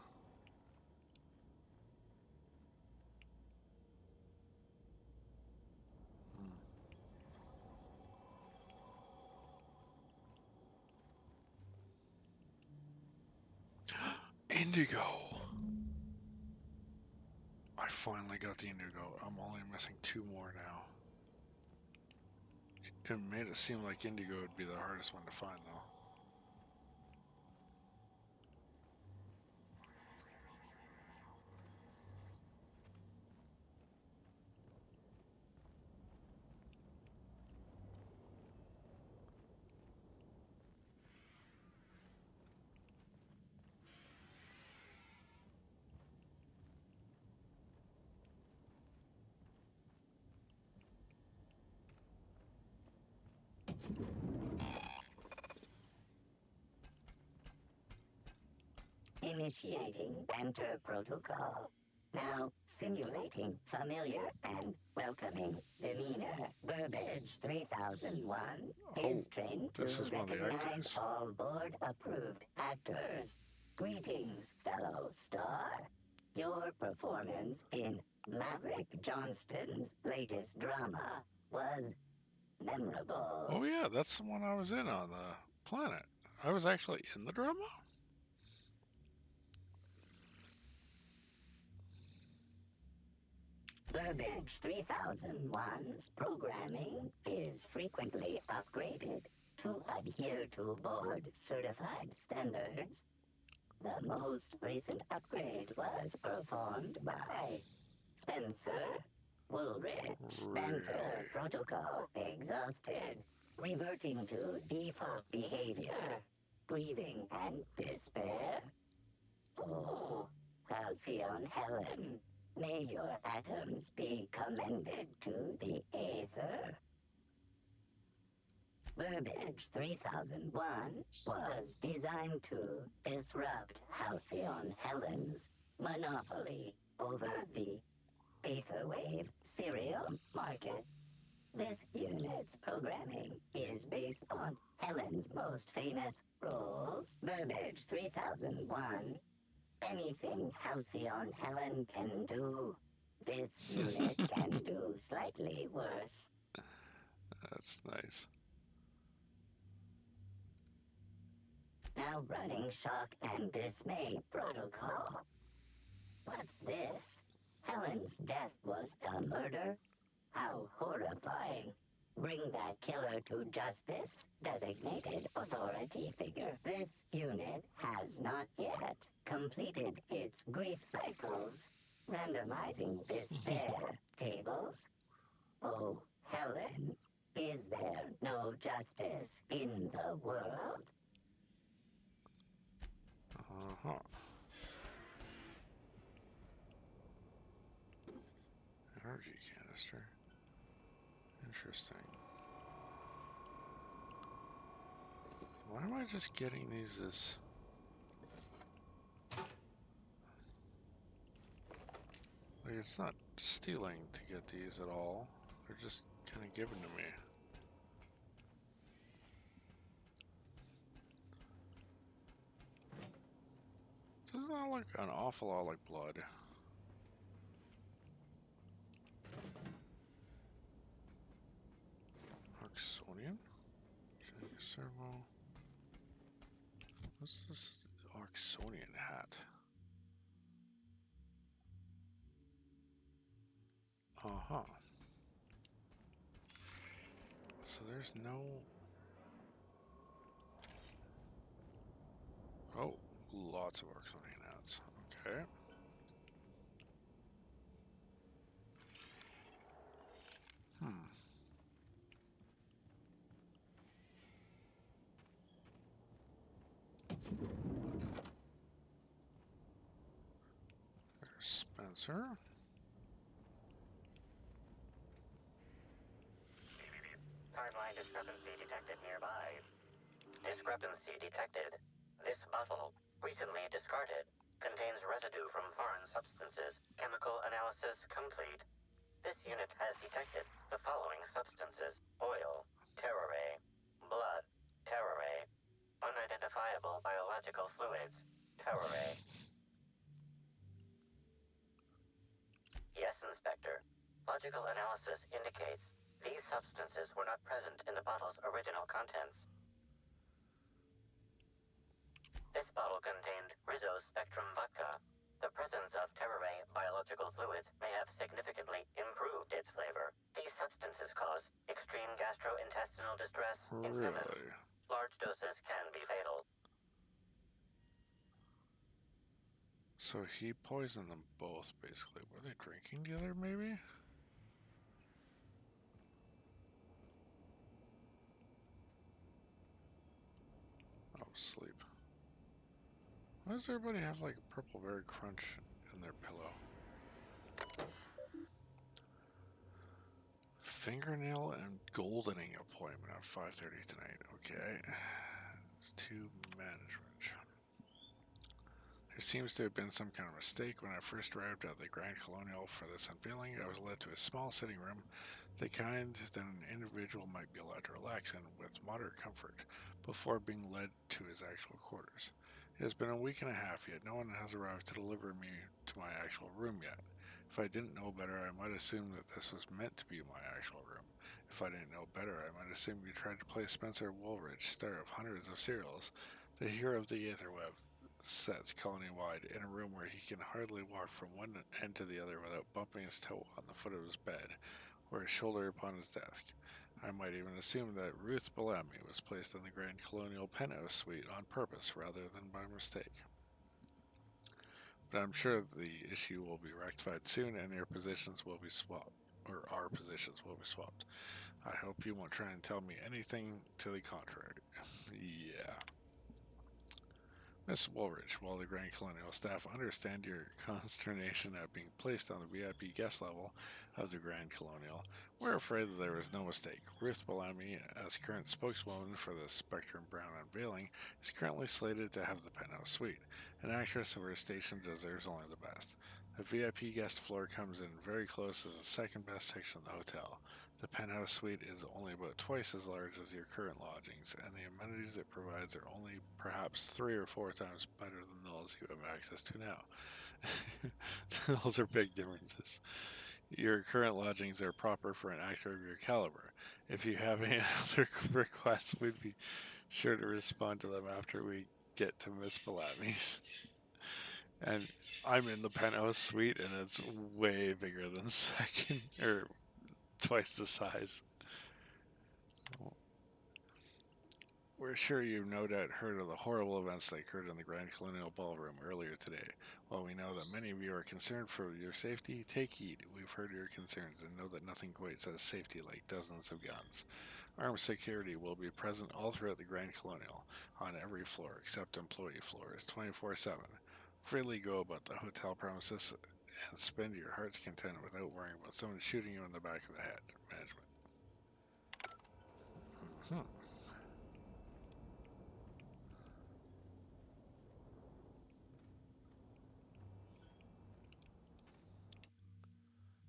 Speaker 1: Indigo. I finally got the indigo. I'm only missing 2 more now. It made it seem like indigo would be the hardest one to find, though.
Speaker 11: Initiating banter protocol. Now simulating familiar and welcoming demeanor. Burbage 3001 is trained to
Speaker 1: this is one of the
Speaker 11: recognize
Speaker 1: actors.
Speaker 11: all board-approved actors. Greetings, fellow star. Your performance in Maverick Johnston's latest drama was memorable.
Speaker 1: Oh yeah, that's the one I was in on the planet. I was actually in the drama?
Speaker 11: Burbage 3001's programming is frequently upgraded to adhere to board-certified standards. The most recent upgrade was performed by Spencer Woolrich. Banter protocol exhausted, reverting to default behavior, grieving and despair. Oh, Halcyon Helen. May your atoms be commended to the Aether. Burbage 3001 was designed to disrupt Halcyon Helen's monopoly over the Aetherwave serial market. This unit's programming is based on Helen's most famous roles. Burbage 3001. Anything Halcyon Helen can do, this unit can do slightly worse.
Speaker 1: That's nice.
Speaker 11: Now running shock and dismay protocol. What's this? Helen's death was a murder? How horrifying. Bring that killer to justice, designated authority figure. This unit has not yet completed its grief cycles. Randomizing despair tables. Oh, Helen, is there no justice in the world?
Speaker 1: Uh-huh. Energy canister. Interesting. Why am I just getting these as... Like, it's not stealing to get these at all. They're just kind of given to me. Doesn't that look an awful lot like blood? Oxonian? Servo. What's this Oxonian hat? Uh-huh. So there's no... Oh, lots of Oxonian hats. Okay. There's Spencer.
Speaker 10: Timeline discrepancy detected nearby. Discrepancy detected. This bottle, recently discarded, contains residue from foreign substances. Chemical analysis complete. This unit has detected the following substances: oil, terrorray, blood, terrorray, unidentifiable biological fluids, terrorray. Yes, Inspector. Logical analysis indicates these substances were not present in the bottle's original contents. This bottle contained Rizzo's Spectrum vodka. The presence of terrorray biological fluids may have significantly improved its flavor. These substances cause extreme gastrointestinal distress in humans.
Speaker 1: Really?
Speaker 10: Large doses can be fatal.
Speaker 1: So he poisoned them both, basically. Were they drinking together, maybe? Oh, sleep. Why does everybody have like purple berry crunch in their pillow? Fingernail and goldening appointment at 5:30 tonight. Okay. It's to management. There seems to have been some kind of mistake. When I first arrived at the Grand Colonial for this unveiling, I was led to a small sitting room, the kind that an individual might be allowed to relax in with moderate comfort, before being led to his actual quarters. It has been a week and a half, yet no one has arrived to deliver me to my actual room yet. If I didn't know better, I might assume that this was meant to be my actual room. If I didn't know better, I might assume you tried to place Spencer Woolridge, star of hundreds of serials, the hero of the Aetherweb sets colony-wide, in a room where he can hardly walk from one end to the other without bumping his toe on the foot of his bed, or his shoulder upon his desk. I might even assume that Ruth Bellamy was placed in the Grand Colonial penthouse suite on purpose rather than by mistake. But I'm sure the issue will be rectified soon and your positions will be swapped, or our positions will be swapped. I hope you won't try and tell me anything to the contrary. Yeah. Miss Woolridge, while the Grand Colonial staff understand your consternation at being placed on the VIP guest level of the Grand Colonial, we're afraid that there was no mistake. Ruth Bellamy, as current spokeswoman for the Spectrum Brown unveiling, is currently slated to have the penthouse suite. An actress of her station deserves only the best. The VIP guest floor comes in very close as the second best section of the hotel. The penthouse suite is only about twice as large as your current lodgings, and the amenities it provides are only perhaps 3 or 4 times better than those you have access to now. Those are big differences. Your current lodgings are proper for an actor of your caliber. If you have any other requests, we'd be sure to respond to them after we get to Miss Bellamy's. And I'm in the penthouse suite, and it's way bigger than second, or twice the size. We're sure you've no doubt heard of the horrible events that occurred in the Grand Colonial Ballroom earlier today. While we know that many of you are concerned for your safety, take heed. We've heard your concerns and know that nothing quite says safety like dozens of guns. Armed security will be present all throughout the Grand Colonial, on every floor except employee floors, 24/7. Freely go about the hotel premises and spend your heart's content without worrying about someone shooting you in the back of the head. Management.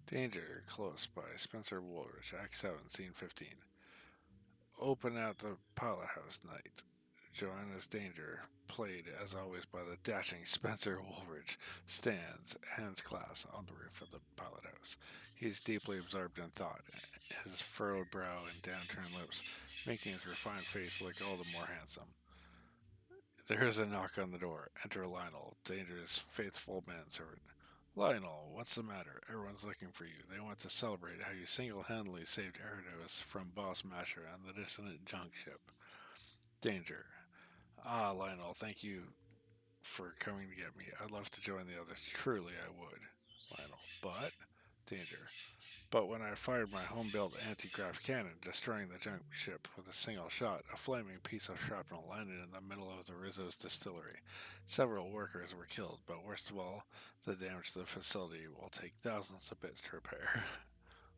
Speaker 1: Danger, Close by Spencer Woolrich, Act 7, Scene 15. Open at the pilot house night. Joanna's Danger, played as always by the dashing Spencer Woolrich, stands, hands clasped, on the roof of the pilot house. He is deeply absorbed in thought, his furrowed brow and downturned lips making his refined face look all the more handsome. There is a knock on the door. Enter Lionel, Danger's faithful manservant. Lionel, what's the matter? Everyone's looking for you. They want to celebrate how you single-handedly saved Eridos from Boss Masher and the dissonant junk ship. Danger. Ah, Lionel, thank you for coming to get me. I'd love to join the others. Truly, I would. Lionel. But? Danger. But when I fired my home-built anti-craft cannon, destroying the junk ship with a single shot, a flaming piece of shrapnel landed in the middle of the Rizzo's distillery. Several workers were killed, but worst of all, the damage to the facility will take thousands of bits to repair.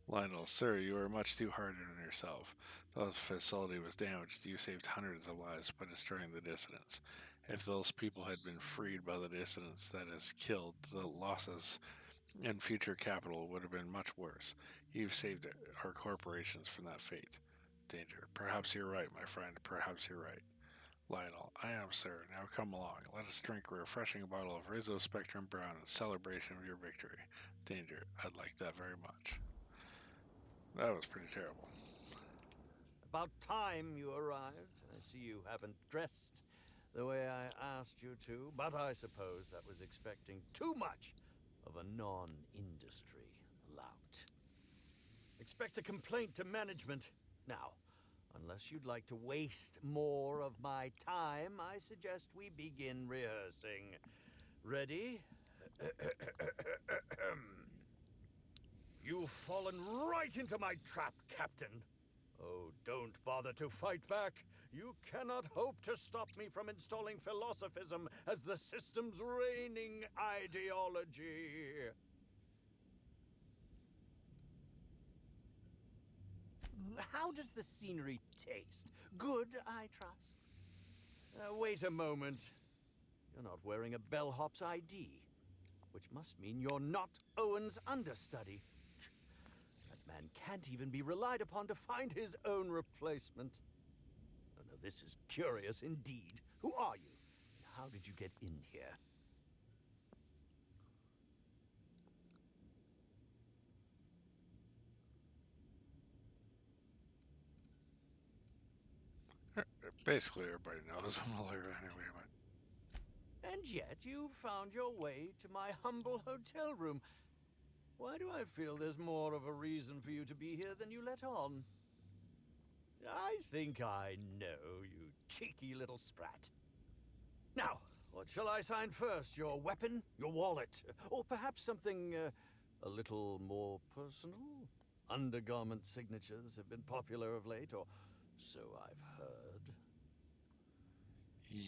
Speaker 1: Lionel, sir, you are much too hard on yourself. Though the facility was damaged, you saved hundreds of lives by destroying the dissidents. If those people had been freed by the dissidents that is killed, the losses and future capital would have been much worse. You've saved our corporations from that fate. Danger. Perhaps you're right, my friend. Perhaps you're right. Lionel. I am, sir. Now come along. Let us drink a refreshing bottle of Rizzo Spectrum Brown in celebration of your victory. Danger. I'd like that very much. That was pretty terrible.
Speaker 6: About time you arrived. I see you haven't dressed the way I asked you to, but I suppose that was expecting too much of a non-industry lout. Expect a complaint to management. Now, unless you'd like to waste more of my time, I suggest we begin rehearsing. Ready? You've fallen right into my trap, Captain. Oh, don't bother to fight back. You cannot hope to stop me from installing philosophism as the system's reigning ideology. How does the scenery taste? Good, I trust. Wait a moment. You're not wearing a bellhop's ID, which must mean you're not Owen's understudy. That man can't even be relied upon to find his own replacement. Oh, no, this is curious indeed. Who are you? And how did you get in here?
Speaker 1: Basically, everybody knows I'm a lawyer anyway, but...
Speaker 6: And yet you found your way to my humble hotel room. Why do I feel there's more of a reason for you to be here than you let on? I think I know, you cheeky little sprat. Now, what shall I sign first? Your weapon? Your wallet? Or perhaps something a little more personal? Undergarment signatures have been popular of late, or so I've heard.
Speaker 1: Yeah.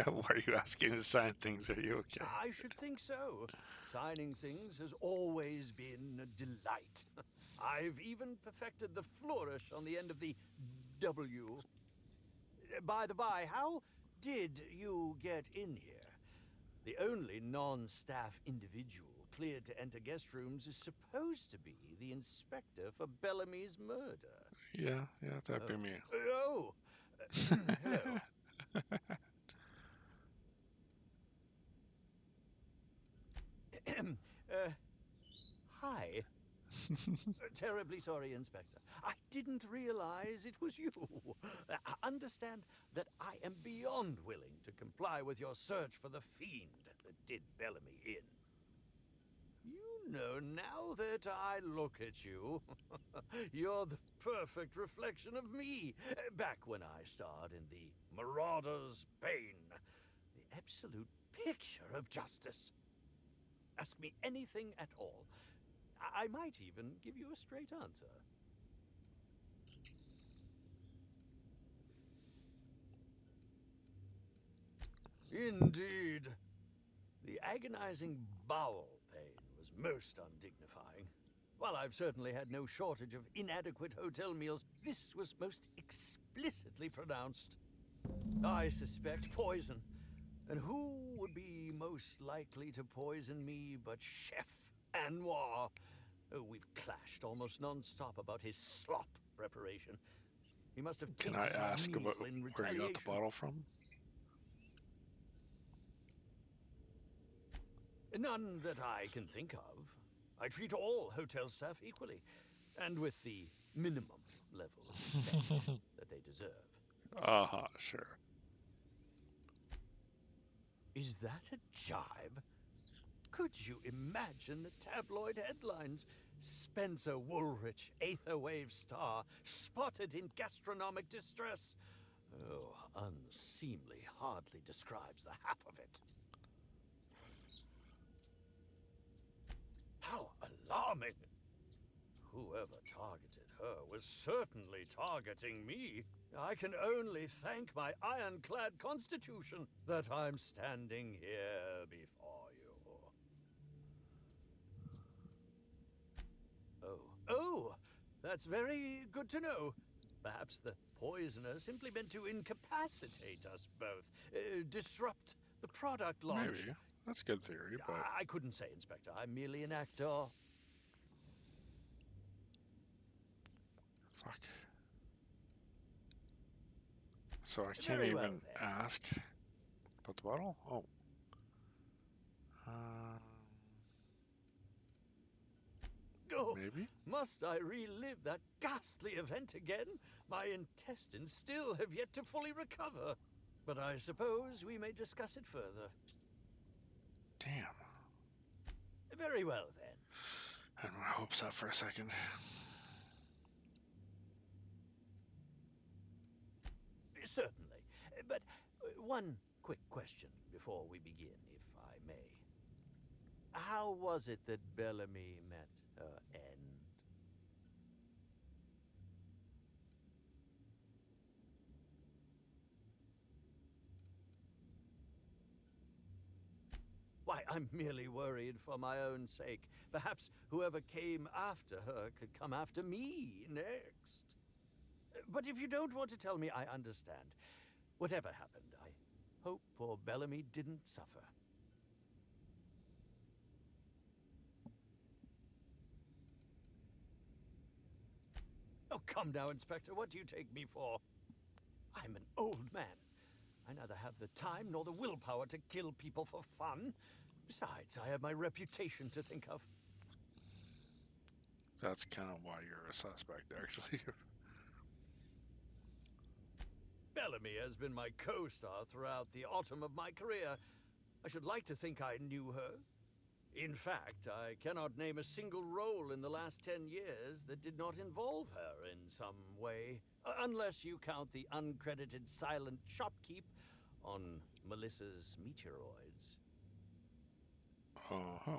Speaker 1: Why are you asking to sign things? Are you okay?
Speaker 6: I should think so. Signing things has always been a delight. I've even perfected the flourish on the end of the W. By the by, how did you get in here? The only non-staff individual cleared to enter guest rooms is supposed to be the inspector for Bellamy's murder.
Speaker 1: Yeah, that'd be me.
Speaker 6: Oh, hello. Hi. Terribly sorry, Inspector. I didn't realize it was you. Understand that I am beyond willing to comply with your search for the fiend that did Bellamy in. You know, now that I look at you, you're the perfect reflection of me, back when I starred in the Marauder's Bane, the absolute picture of justice. Ask me anything at all. I might even give you a straight answer. Indeed. The agonizing bowel pain was most undignifying. While I've certainly had no shortage of inadequate hotel meals, this was most explicitly pronounced. I suspect poison. And who would be most likely to poison me but Chef Anwar? Oh, we've clashed almost non-stop about his slop preparation. He must have
Speaker 1: Can
Speaker 6: tainted
Speaker 1: I
Speaker 6: my
Speaker 1: ask
Speaker 6: meal
Speaker 1: about
Speaker 6: in
Speaker 1: where you got
Speaker 6: retaliation.
Speaker 1: the bottle from?
Speaker 6: None that I can think of. I treat all hotel staff equally, and with the minimum level of respect that they deserve.
Speaker 1: Sure.
Speaker 6: Is that a jibe? Could you imagine the tabloid headlines? Spencer Woolrich, Aetherwave star, spotted in gastronomic distress. Oh, unseemly hardly describes the half of it. How alarming! Whoever targeted her was certainly targeting me. I can only thank my ironclad constitution that I'm standing here before you. Oh, that's very good to know. Perhaps the poisoner simply meant to incapacitate us both, disrupt the product launch.
Speaker 1: Maybe. That's a good theory, but...
Speaker 6: I couldn't say, Inspector. I'm merely an actor.
Speaker 1: Fuck. So I can't
Speaker 6: Very well,
Speaker 1: even
Speaker 6: then.
Speaker 1: ask about the bottle? Oh.
Speaker 6: Oh,
Speaker 1: Maybe?
Speaker 6: must I relive that ghastly event again? My intestines still have yet to fully recover. But I suppose we may discuss it further.
Speaker 1: Damn.
Speaker 6: Very well, then.
Speaker 1: Had my hopes up for a second.
Speaker 6: Certainly. But one quick question before we begin, if I may. How was it that Bellamy met her end? Why, I'm merely worried for my own sake. Perhaps whoever came after her could come after me next. But if you don't want to tell me, I understand. Whatever happened, I hope poor Bellamy didn't suffer. Oh, come now, Inspector. What do you take me for? I'm an old man. I neither have the time nor the willpower to kill people for fun. Besides, I have my reputation to think of.
Speaker 1: That's kind of why you're a suspect, actually.
Speaker 6: Bellamy has been my co-star throughout the autumn of my career. I should like to think I knew her. In fact, I cannot name a single role in the last 10 years that did not involve her in some way, unless you count the uncredited silent shopkeep on Melissa's Meteoroids.
Speaker 1: Uh-huh.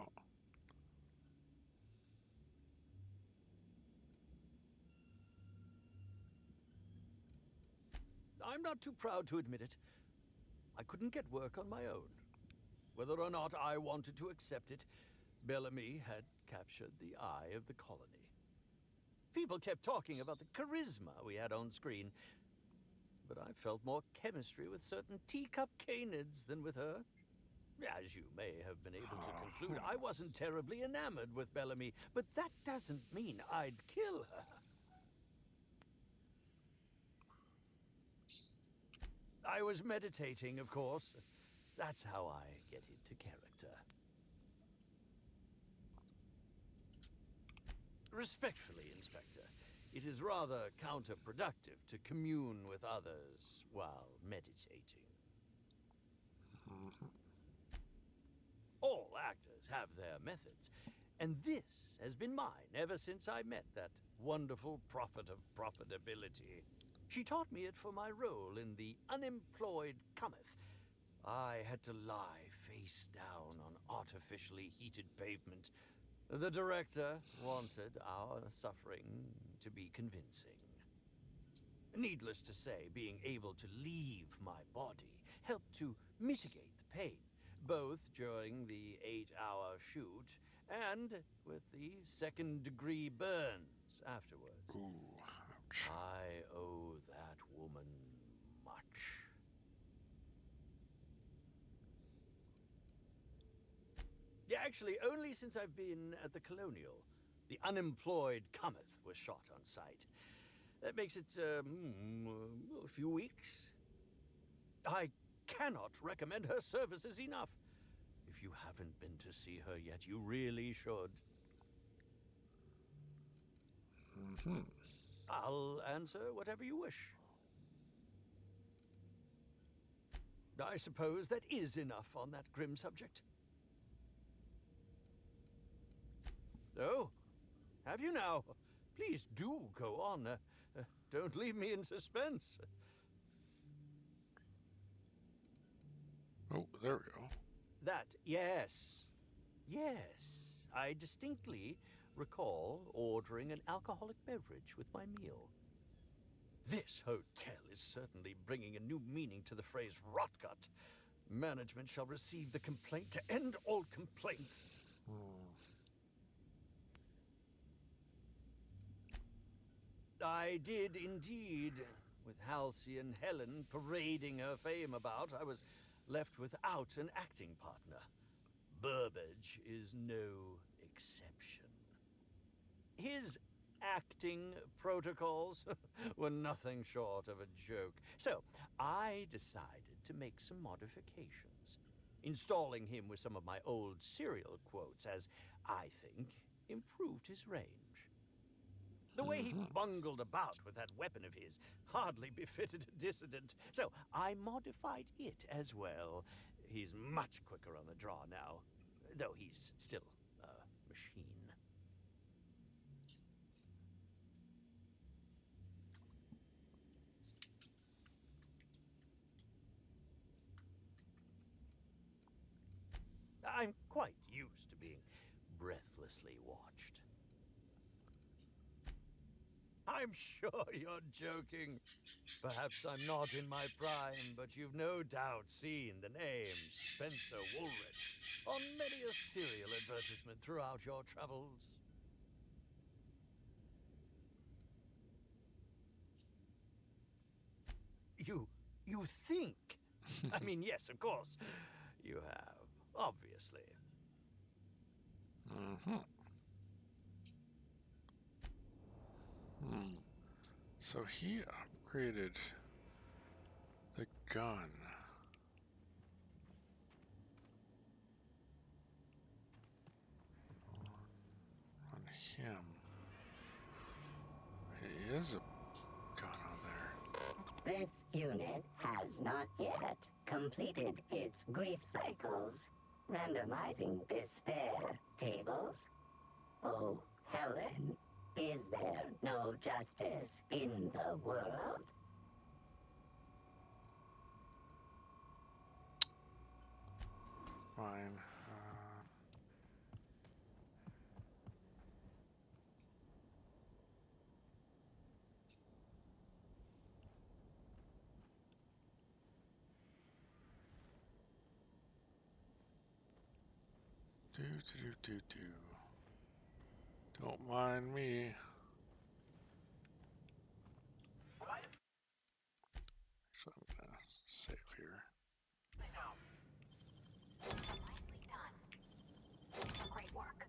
Speaker 6: I'm not too proud to admit it. I couldn't get work on my own. Whether or not I wanted to accept it, Bellamy had captured the eye of the colony. People kept talking about the charisma we had on screen, but I felt more chemistry with certain teacup canids than with her. As you may have been able to conclude, I wasn't terribly enamored with Bellamy, but that doesn't mean I'd kill her. I was meditating, of course. That's how I get into character. Respectfully, Inspector, it is rather counterproductive to commune with others while meditating. All actors have their methods, and this has been mine ever since I met that wonderful prophet of profitability. She taught me it for my role in The Unemployed Cometh. I had to lie face down on artificially heated pavement. The director wanted our suffering to be convincing. Needless to say, being able to leave my body helped to mitigate the pain, both during the 8-hour shoot and with the second-degree burns afterwards.
Speaker 1: Ooh, ouch.
Speaker 6: I owe that woman much. Actually, only since I've been at the Colonial. The unemployed cometh was shot on sight. That makes it, a few weeks. I cannot recommend her services enough. If you haven't been to see her yet, you really should. I'll answer whatever you wish. I suppose that is enough on that grim subject. Oh, have you now? Please do go on. Don't leave me in suspense.
Speaker 1: Oh, there we go.
Speaker 6: That, yes. Yes. I distinctly recall ordering an alcoholic beverage with my meal. This hotel is certainly bringing a new meaning to the phrase rotgut. Management shall receive the complaint to end all complaints. I did indeed. With Halcyon Helen parading her fame about, I was left without an acting partner. Burbage is no exception. His acting protocols were nothing short of a joke. So I decided to make some modifications, installing him with some of my old serial quotes as, I think, improved his range. The way he bungled about with that weapon of his hardly befitted a dissident, so I modified it as well. He's much quicker on the draw now, though he's still a machine. I'm quite used to being breathlessly watched. I'm sure you're joking. Perhaps I'm not in my prime, but you've no doubt seen the name Spencer Woolrich on many a serial advertisement throughout your travels. You think? I mean, yes, of course. You have, obviously.
Speaker 1: So he upgraded the gun. On him. It is a gun on there.
Speaker 11: This unit has not yet completed its grief cycles, randomizing despair tables. Oh, Helen, is there no justice in the world?
Speaker 1: Fine. Do. Don't mind me. Actually, I'm gonna save here.
Speaker 9: Nicely done. Great work.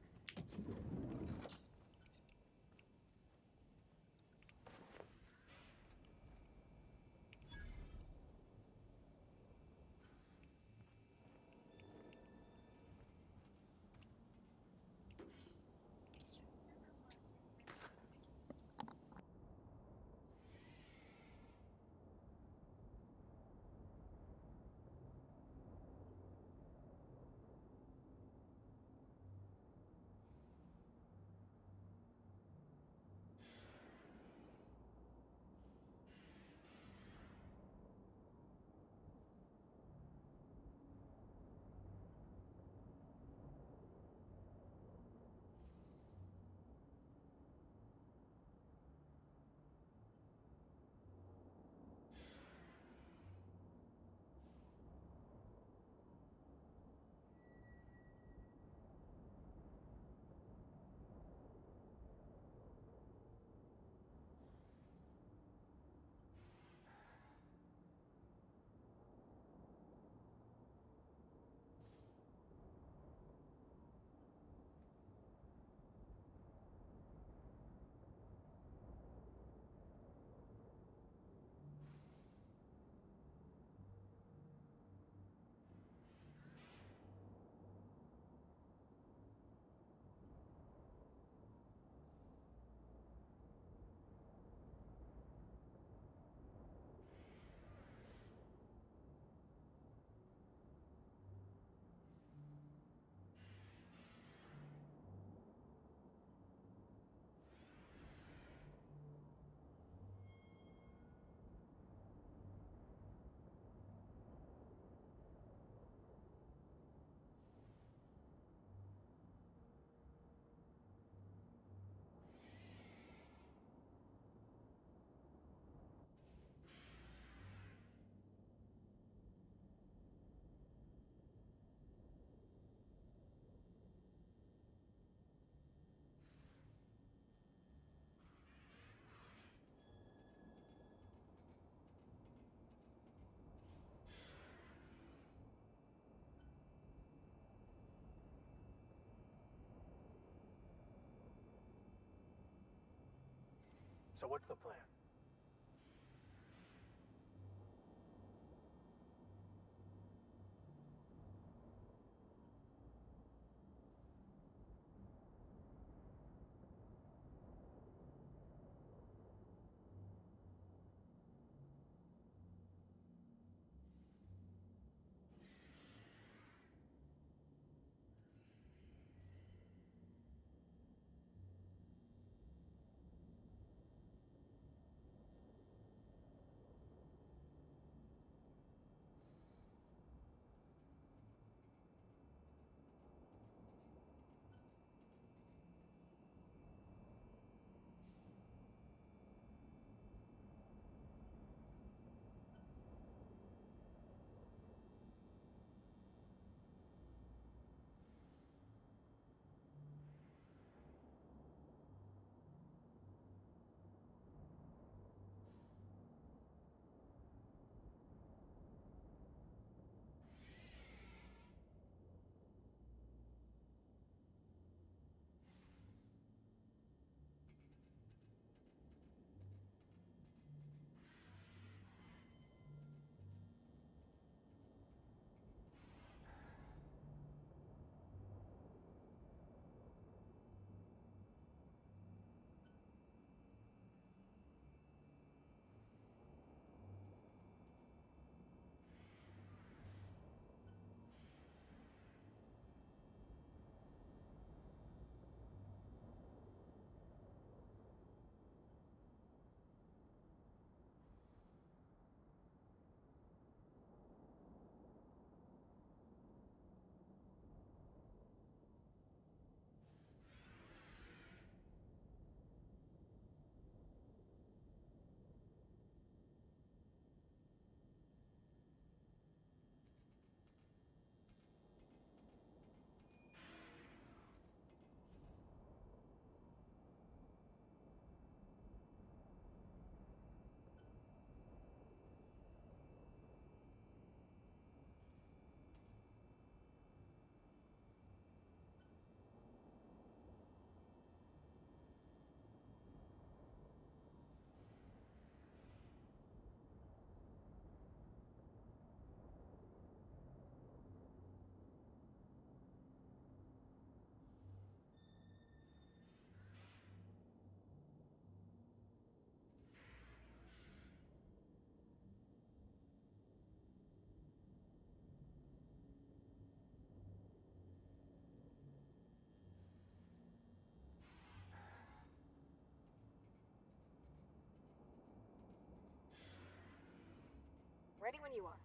Speaker 12: So what's the plan?
Speaker 4: Ready when you are.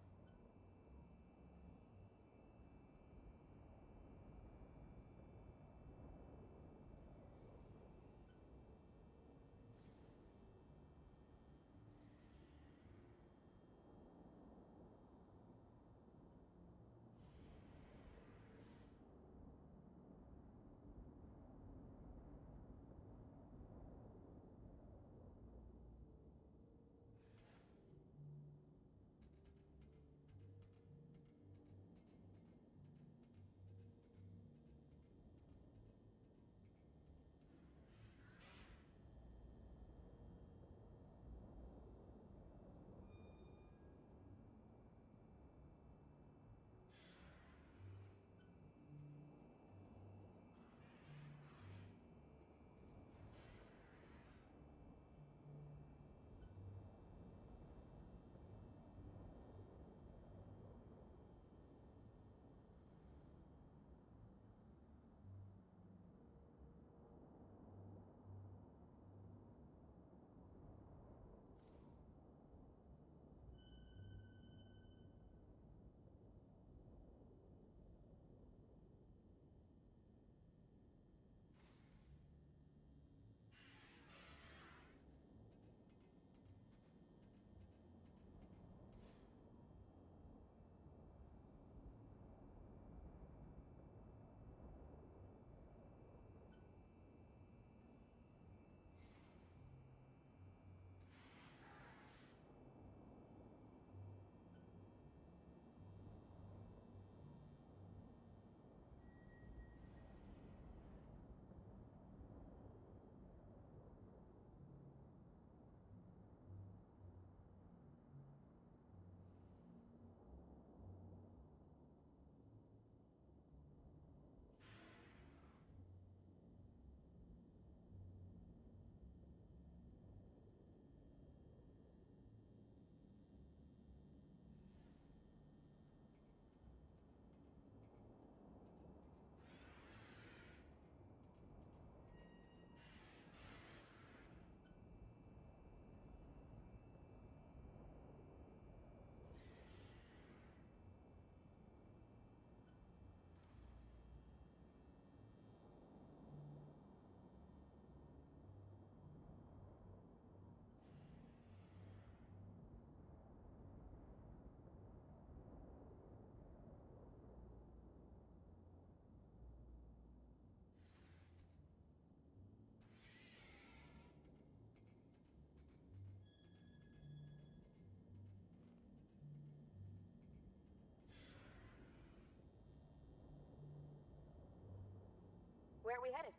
Speaker 4: Where are we headed?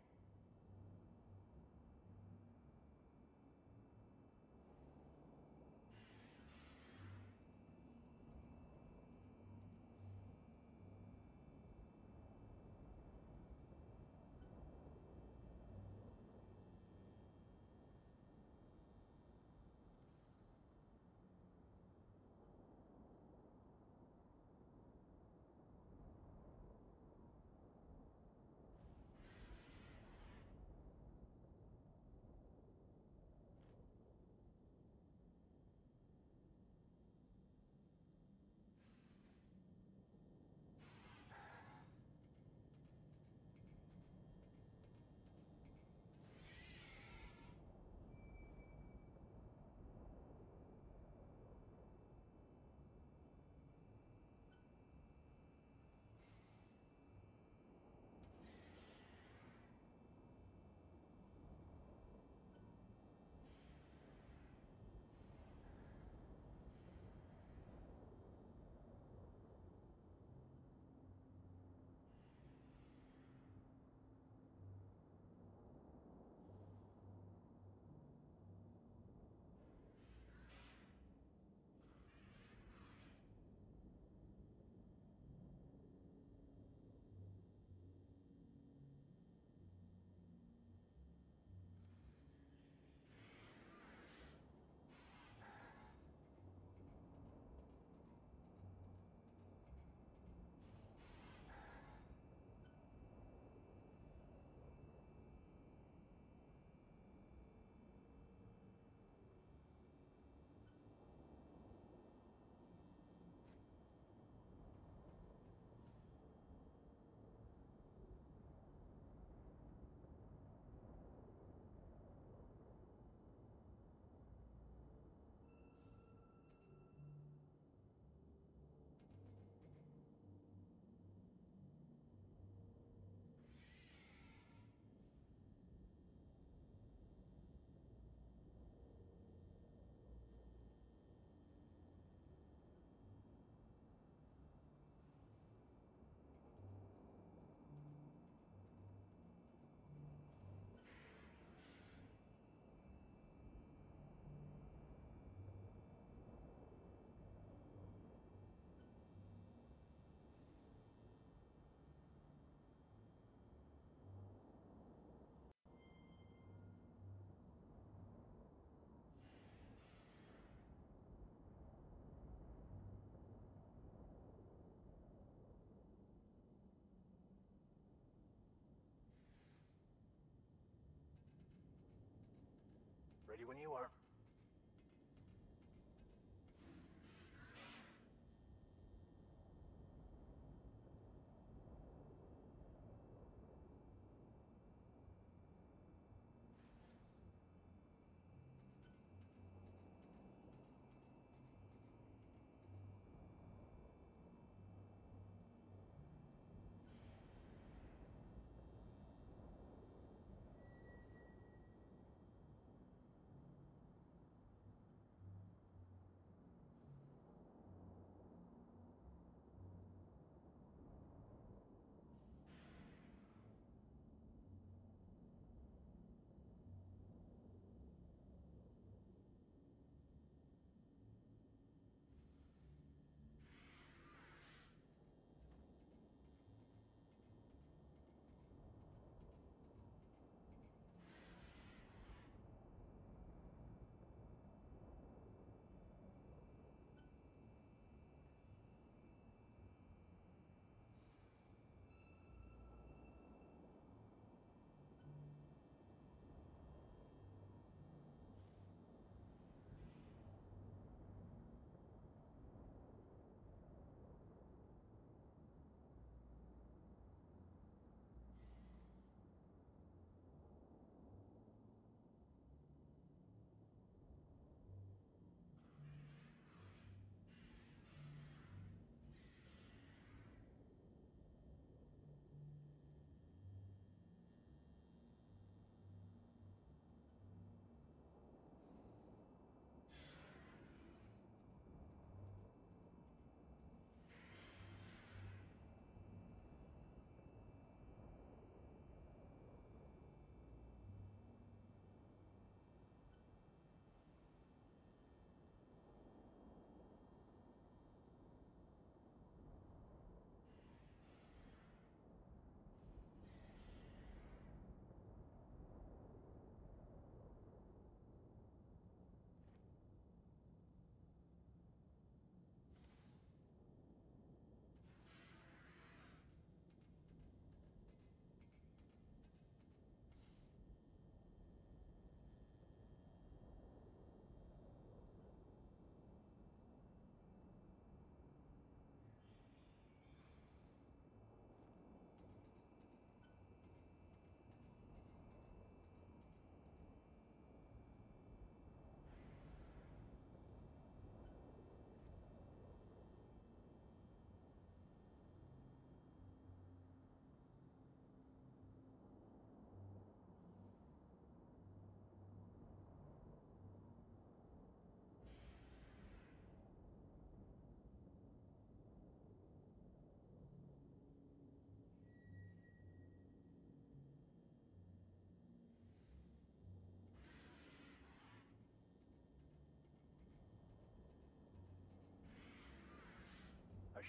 Speaker 12: Ready when you are.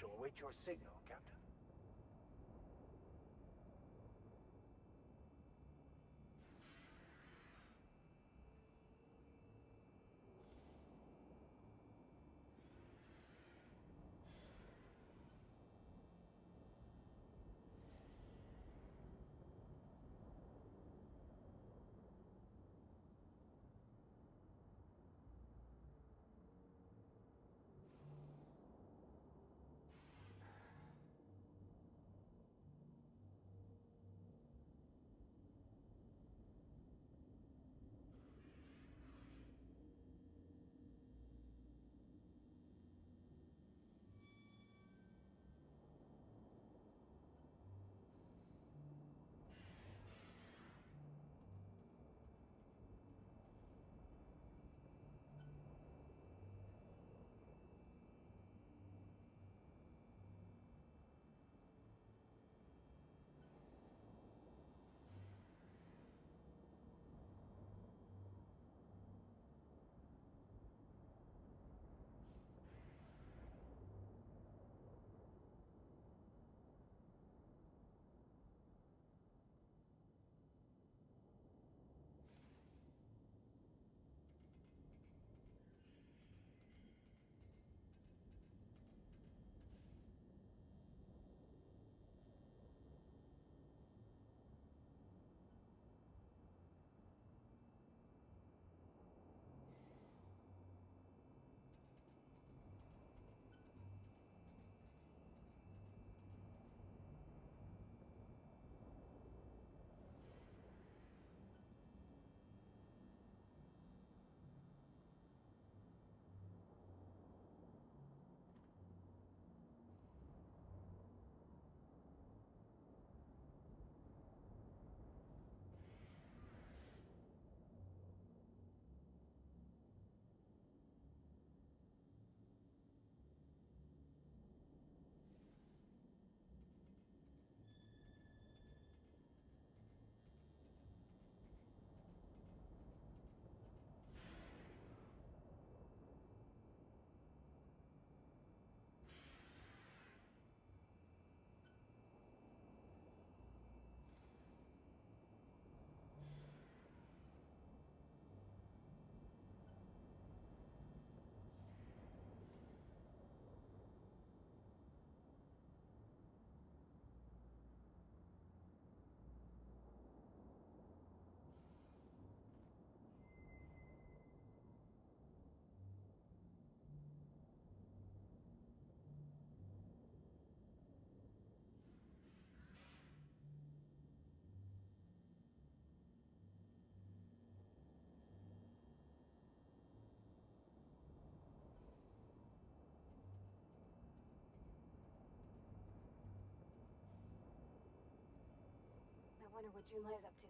Speaker 12: shall await your signal, Captain.
Speaker 4: I wonder what Junlai's up to.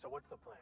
Speaker 12: So what's the plan?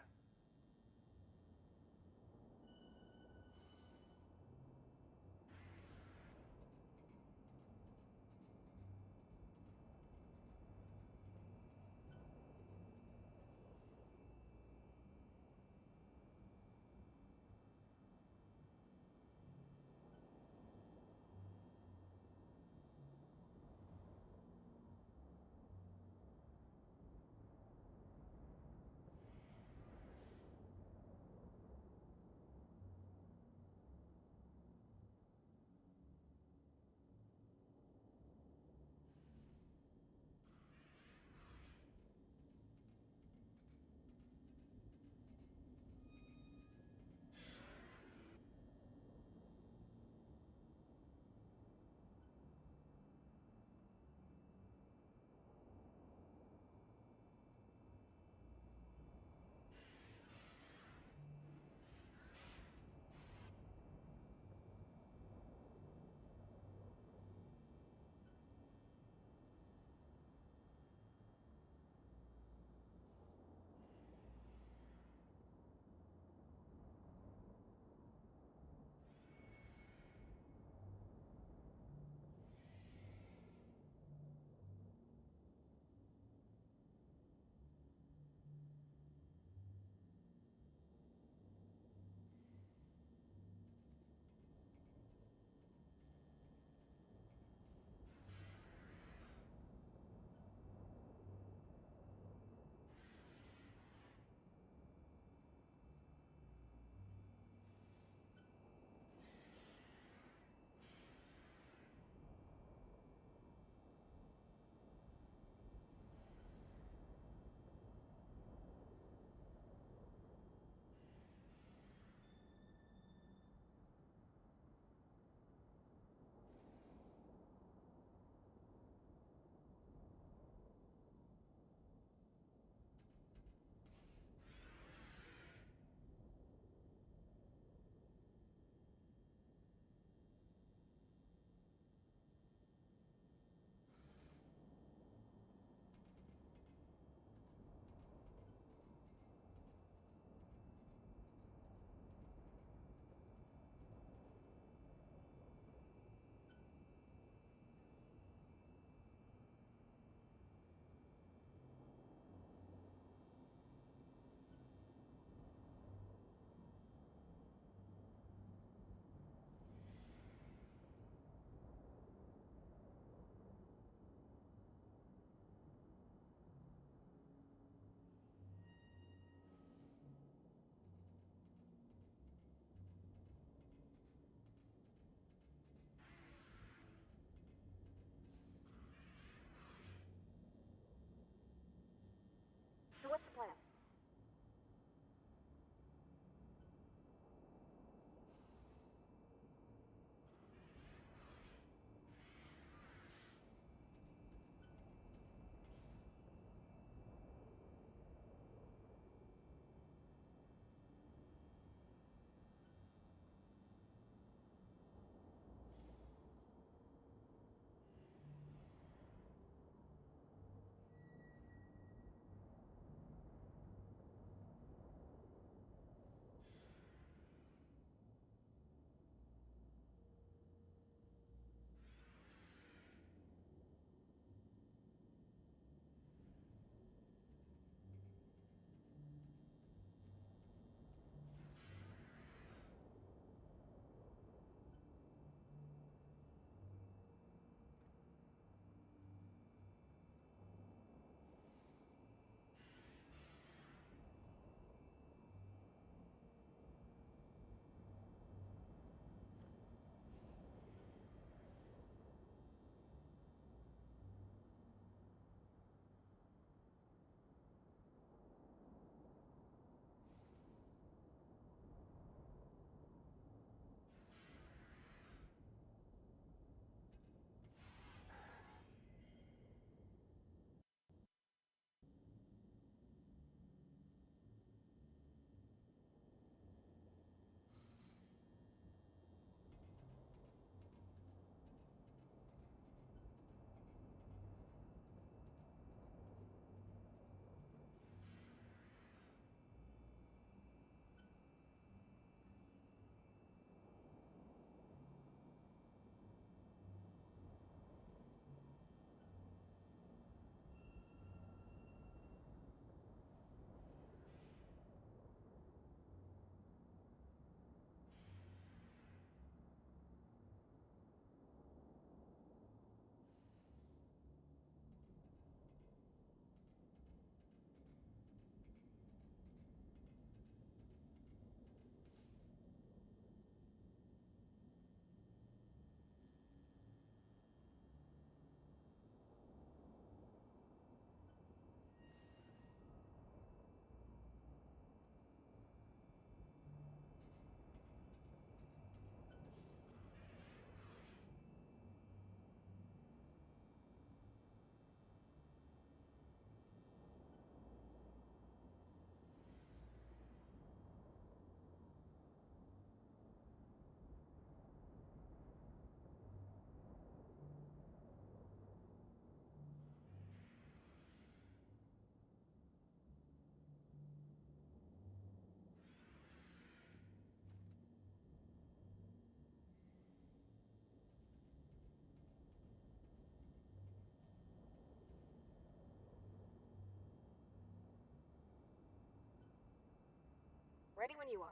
Speaker 4: Ready when you are.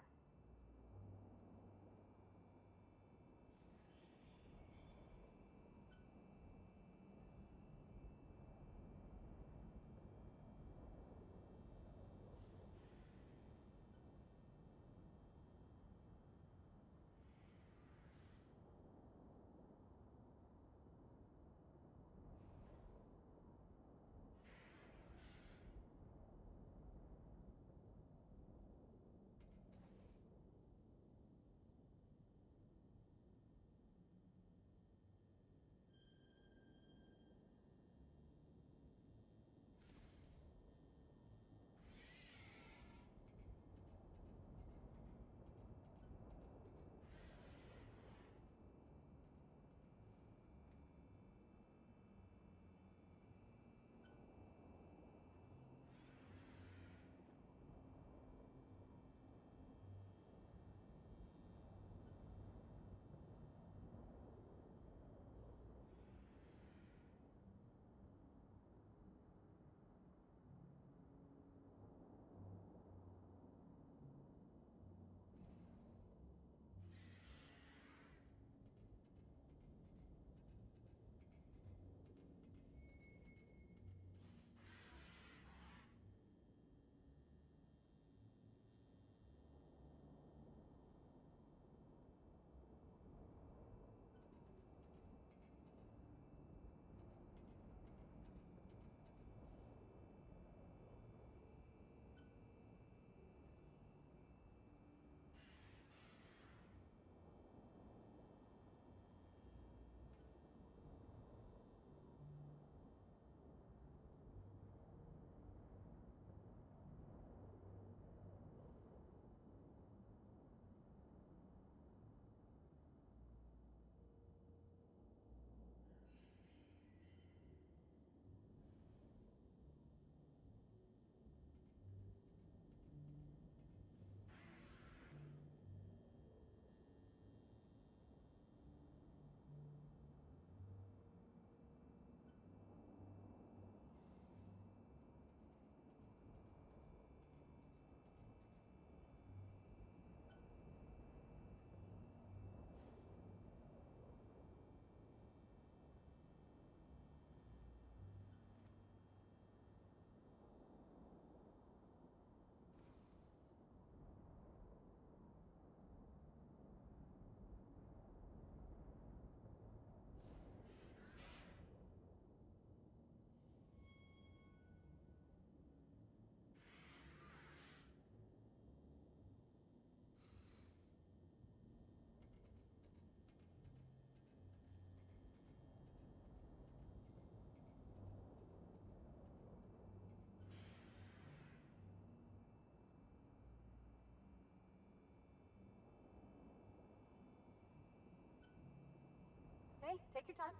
Speaker 4: Hey, take your time.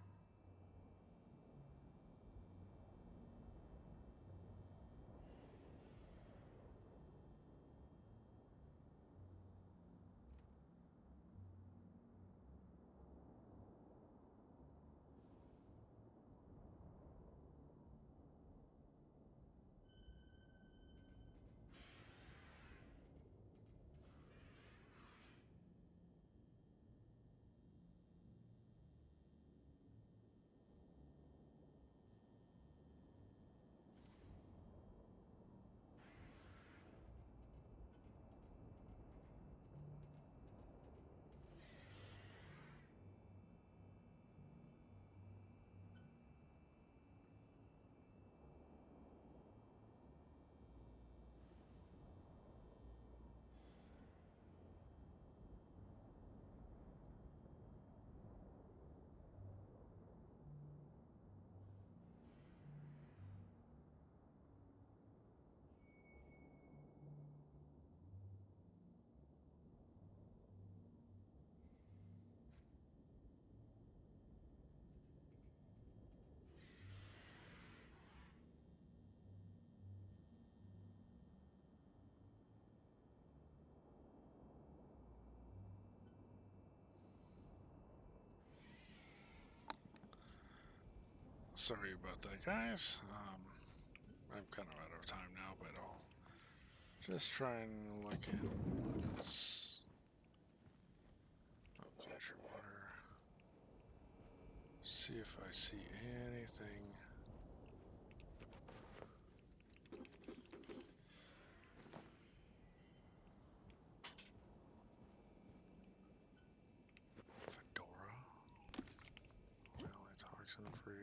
Speaker 1: Sorry about that, guys. I'm kind of out of time now, but I'll Just try and look in. Measure water. See if I see anything. Fedora. Oil toxin free.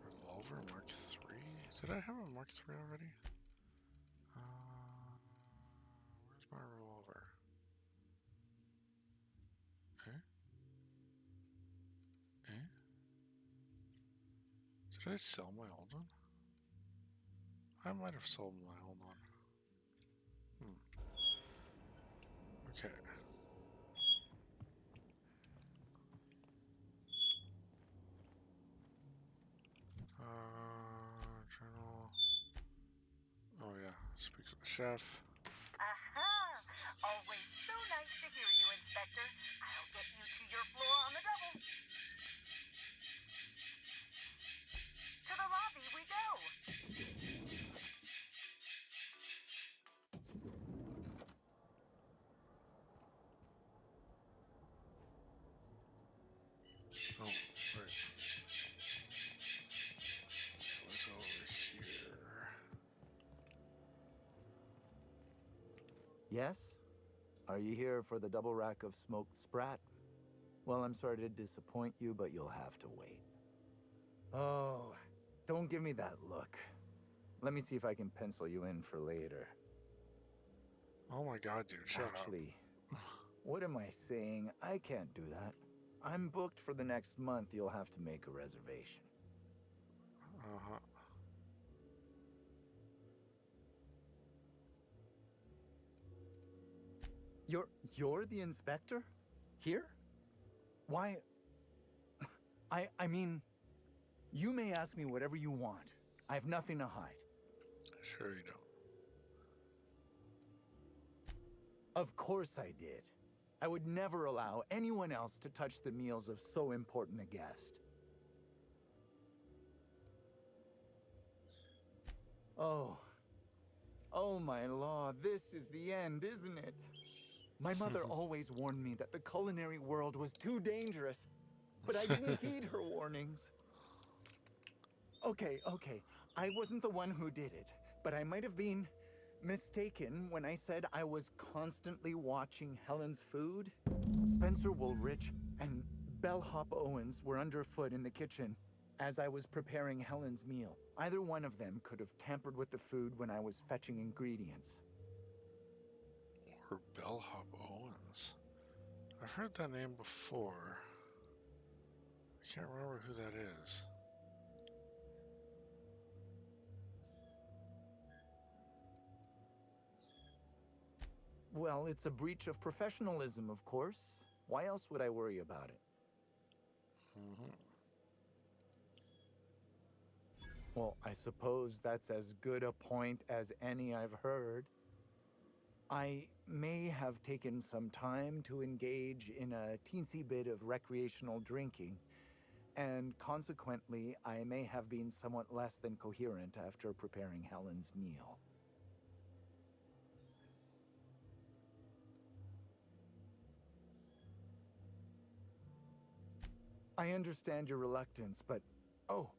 Speaker 1: Revolver Mark III? Did I have a Mark III already? Where's my revolver? Did I sell my old one? I might have sold my old one. Okay. Journal. Oh yeah, speaks with the chef.
Speaker 9: Aha! Always so nice to hear you, Inspector. I'll get you to your floor on the double. To the lobby we go.
Speaker 1: Oh, right. What's over here?
Speaker 6: Yes? Are you here for the double rack of smoked sprat? Well, I'm sorry to disappoint you, but you'll have to wait. Oh, don't give me that look. Let me see if I can pencil you in for later.
Speaker 1: Oh my god, dude, shut
Speaker 6: Actually, what am I saying? I can't do that. I'm booked for the next month. You'll have to make a reservation.
Speaker 1: up. Uh-huh.
Speaker 6: You're the inspector? Here? Why? I mean, you may ask me whatever you want. I have nothing to hide.
Speaker 1: Sure you don't.
Speaker 6: Of course I did. I would never allow anyone else to touch the meals of so important a guest. Oh. Oh my law, this is the end, isn't it? My mother always warned me that the culinary world was too dangerous, but I didn't heed her warnings. Okay, I wasn't the one who did it, but I might have been mistaken when I said I was constantly watching Helen's food. Spencer Woolrich and Bellhop Owens were underfoot in the kitchen as I was preparing Helen's meal. Either one of them could have tampered with the food when I was fetching ingredients.
Speaker 1: Or Bellhop Owens. I've heard that name before. I can't remember who that is.
Speaker 6: Well, it's a breach of professionalism, of course. Why else would I worry about it? Well, I suppose that's as good a point as any I've heard. I may have taken some time to engage in a teensy bit of recreational drinking, and consequently, I may have been somewhat less than coherent after preparing Helen's meal. I understand your reluctance, but... Oh,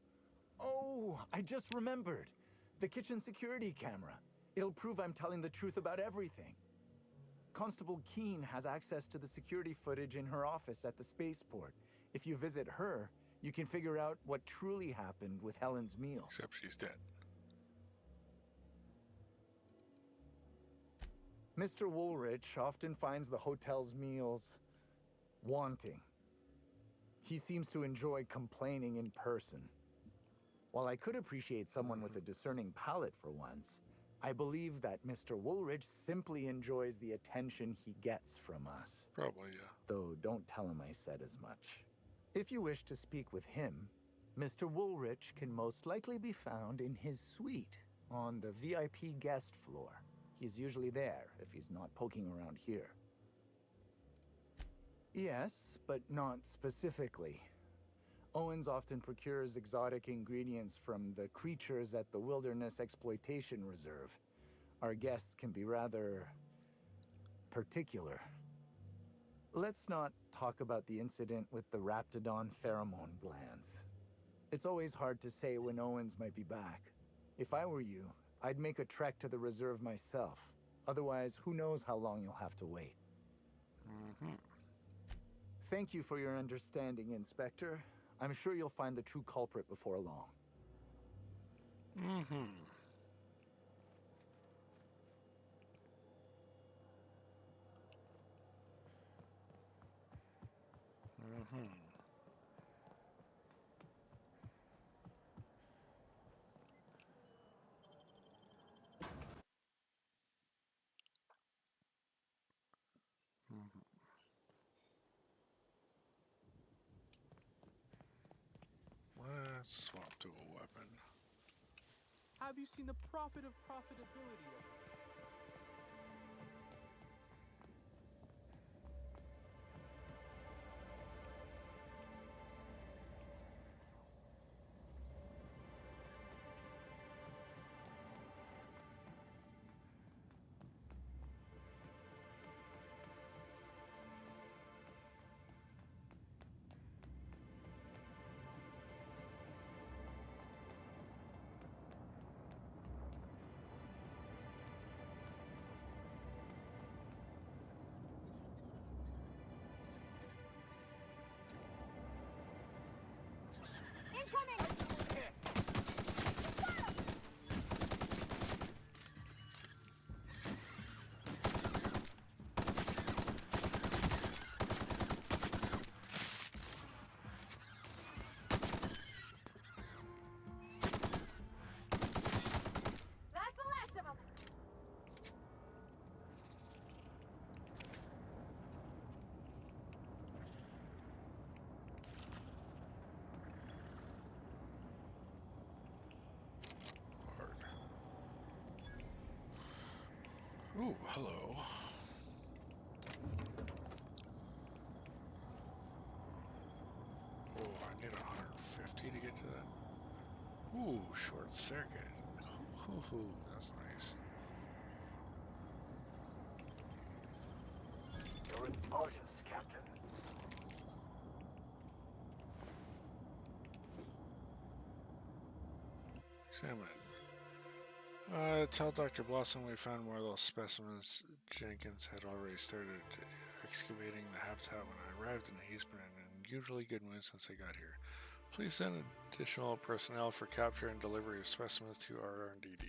Speaker 6: I just remembered. The kitchen security camera. It'll prove I'm telling the truth about everything. Constable Keene has access to the security footage in her office at the spaceport. If you visit her, you can figure out what truly happened with Helen's meal.
Speaker 1: Except she's dead.
Speaker 6: Mr. Woolrich often finds the hotel's meals wanting. He seems to enjoy complaining in person. While I could appreciate someone with a discerning palate for once, I believe that Mr. Woolrich simply enjoys the attention he gets from us.
Speaker 1: Probably, yeah.
Speaker 6: Though don't tell him I said as much. If you wish to speak with him, Mr. Woolrich can most likely be found in his suite on the VIP guest floor. He's usually there if he's not poking around here. Yes, but not specifically.
Speaker 13: Owens often procures exotic ingredients from the creatures at the Wilderness Exploitation Reserve. Our guests can be rather particular. Let's not talk about the incident with the Raptidon pheromone glands. It's always hard to say when Owens might be back. If I were you, I'd make a trek to the reserve myself. Otherwise, who knows how long you'll have to wait. Thank you for your understanding, Inspector. I'm sure you'll find the true culprit before long.
Speaker 1: Let's swap to a weapon.
Speaker 14: Have you seen the profit of profitability of it?
Speaker 4: That's the last of them.
Speaker 1: Ooh, hello. Oh, I need 150 to get to that. Ooh, short circuit. Ooh, that's nice.
Speaker 12: Your indulgence, Captain.
Speaker 1: Examine. Tell Dr. Blossom we found more of those specimens. Jenkins had already started excavating the habitat when I arrived, and he's been in an unusually good mood since I got here. Please send additional personnel for capture and delivery of specimens to our RDD.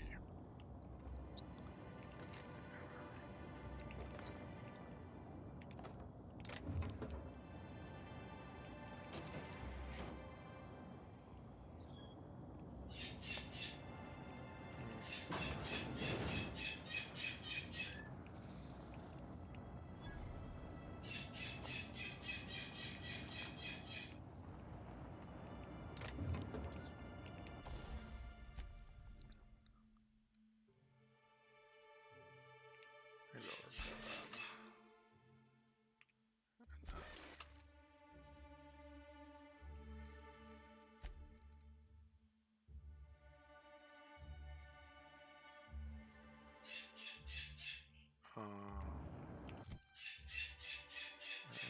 Speaker 1: I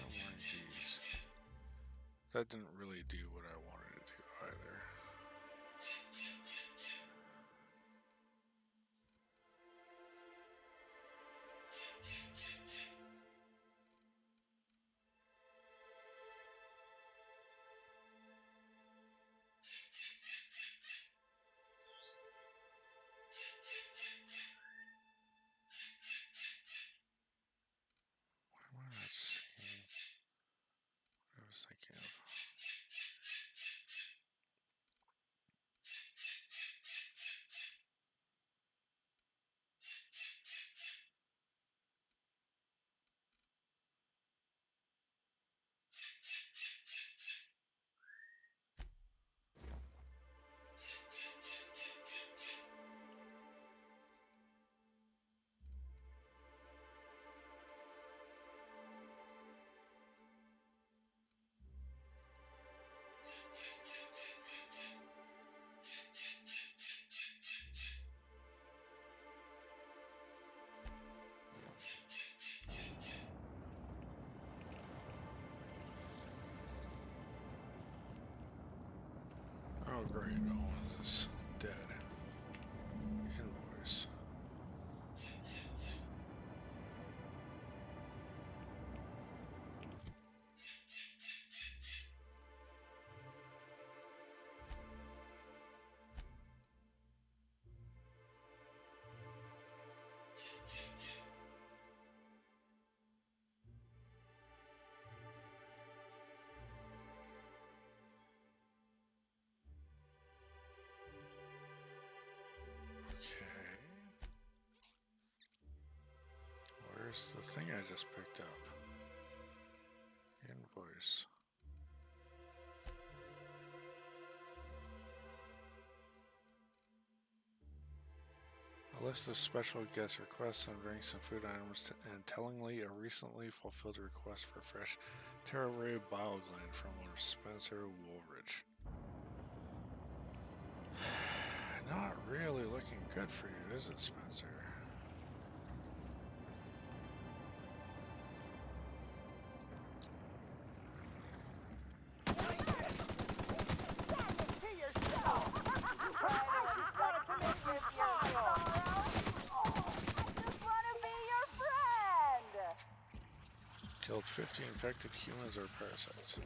Speaker 1: don't mind these. That didn't really do what I wanted it to either. Why am I not seeing what I was thinking of? Oh, great. Owens is dead. Invoice. Okay. Where's the thing I just picked up? Invoice. A list of special guest requests and drinks and food items, and tellingly, a recently fulfilled request for fresh Terra Ray bile gland from one Spencer Woolridge. Not really looking good for you, is it, Spencer? Killed 50 infected humans or parasites.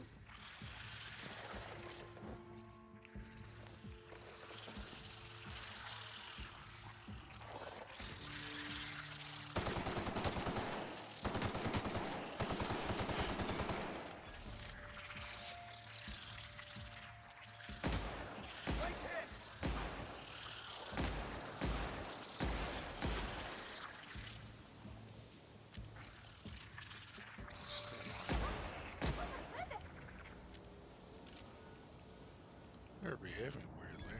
Speaker 1: They're behaving weirdly.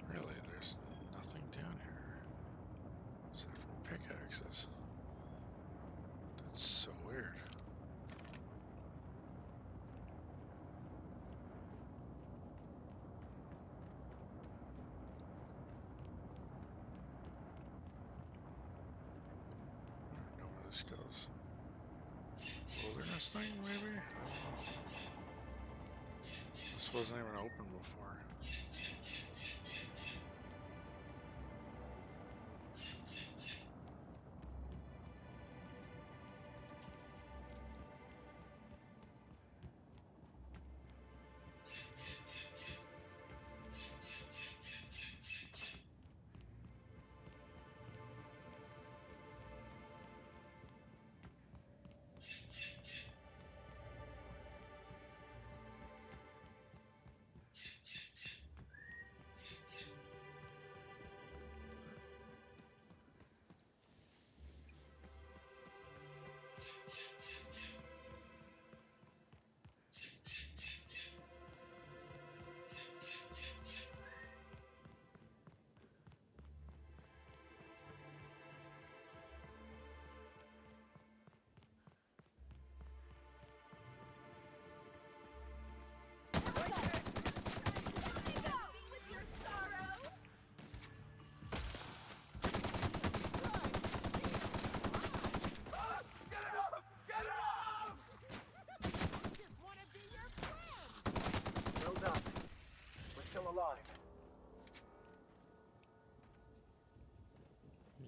Speaker 1: Really, there's nothing down here except for pickaxes. That's so weird. This goes. Wilderness thing, maybe? This wasn't even open before.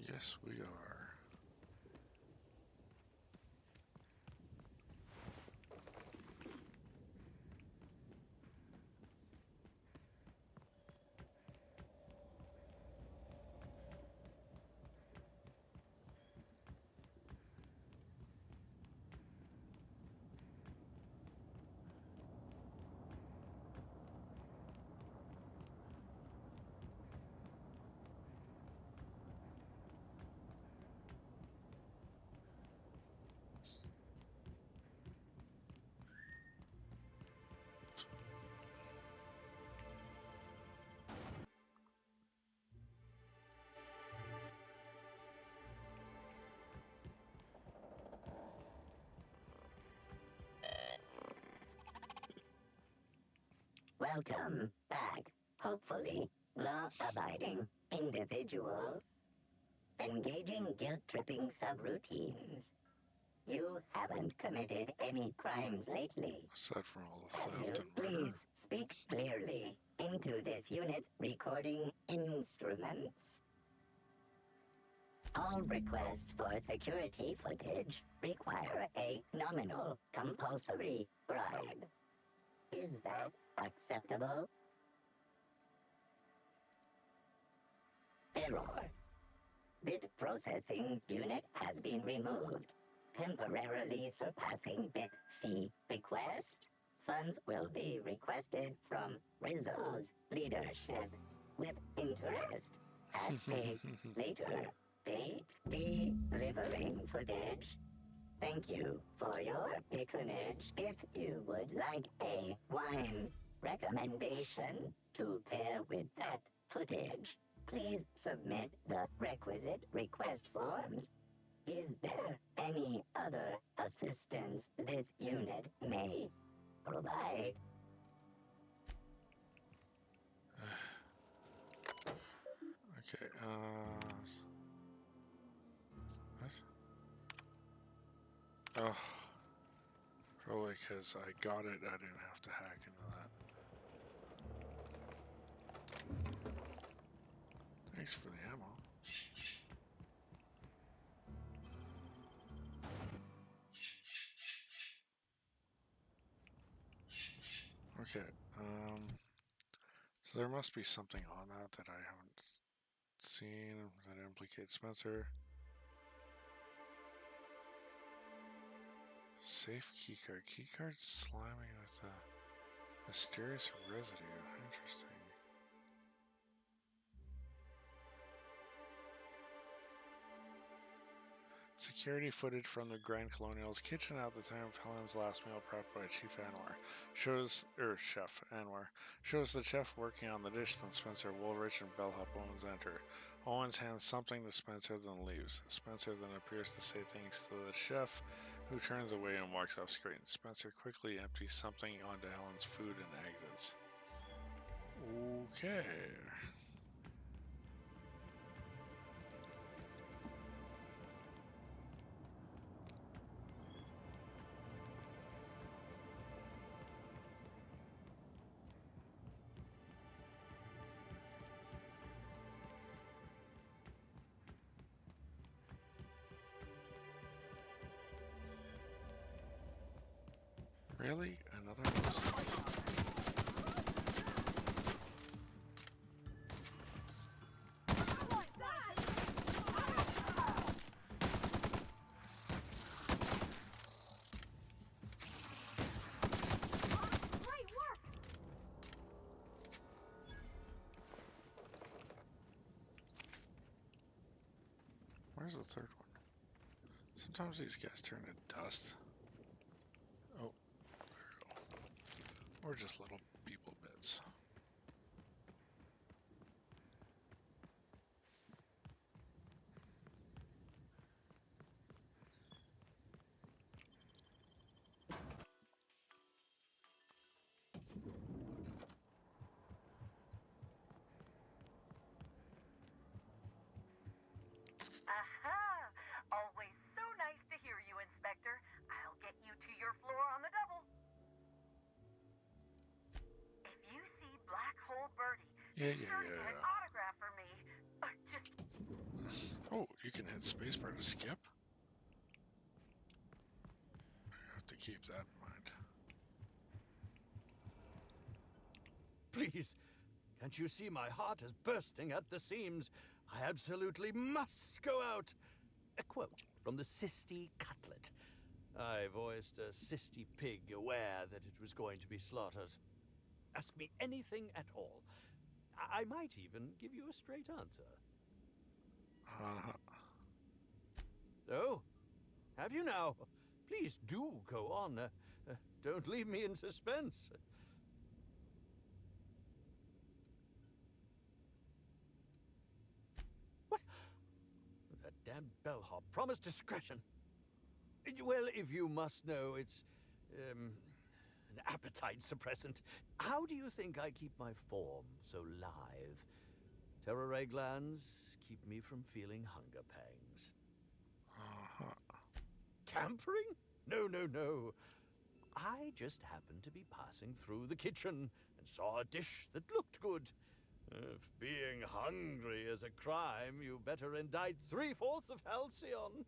Speaker 1: Yes, we are.
Speaker 11: Welcome back, hopefully law-abiding individual, engaging guilt-tripping subroutines. You haven't committed any crimes lately.
Speaker 1: Aside from all the
Speaker 11: Can
Speaker 1: theft
Speaker 11: you
Speaker 1: and murder.
Speaker 11: please speak clearly into this unit's recording instruments? All requests for security footage require a nominal compulsory bribe. Is that acceptable? Error. Bit processing unit has been removed, temporarily surpassing bit fee request. Funds will be requested from Rizzo's leadership with interest at a later date. Delivering footage. Thank you for your patronage. If you would like a wine recommendation to pair with that footage, please submit the requisite request forms. Is there any other assistance this unit may provide?
Speaker 1: Okay, what? Oh, probably because I got it, I didn't have to hack into that. Thanks for the ammo. Okay, so there must be something on that I haven't seen that implicates Spencer. Safe keycard. Keycard slimy with a mysterious residue. Interesting. Security footage from the Grand Colonial's kitchen at the time of Helen's last meal prepped by Chef Anwar shows the chef working on the dish. Then Spencer, Woolrich, and Bellhop Owens enter. Owens hands something to Spencer, then leaves. Spencer then appears to say thanks to the chef, who turns away and walks off screen. Spencer quickly empties something onto Helen's food and exits. Okay. Really? Another one? Where's the third one? Sometimes these guys turn to dust. Oh, there we go. Or just little people bits.
Speaker 9: Aha! Always so nice to hear you, Inspector. I'll get you to your floor on the double. If you see Black Hole Birdie, be sure to get an autograph for me.
Speaker 1: Oh, you can hit spacebar to skip? I have to keep that in mind.
Speaker 6: Please, can't you see my heart is bursting at the seams? I absolutely must go out. A quote from the Sisty Cutlet. I voiced a Sisty pig, aware that it was going to be slaughtered. Ask me anything at all. I might even give you a straight answer. Oh, have you now? Please do go on. Don't leave me in suspense. What? That damn bellhop promised discretion. Well, if you must know, it's an appetite suppressant. How do you think I keep my form so lithe? Terror ray glands keep me from feeling hunger pangs. Tampering? No, no, no. I just happened to be passing through the kitchen and saw a dish that looked good. If being hungry is a crime, you better indict 3/4 of Halcyon.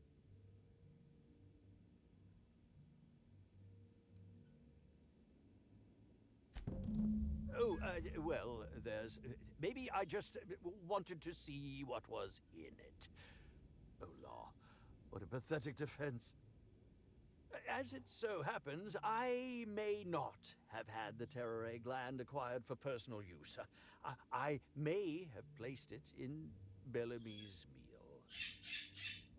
Speaker 6: Oh, well, there's... maybe I just wanted to see what was in it. Oh, law. What a pathetic defense. As it so happens, I may not have had the terror ray gland acquired for personal use. I may have placed it in Bellamy's meal.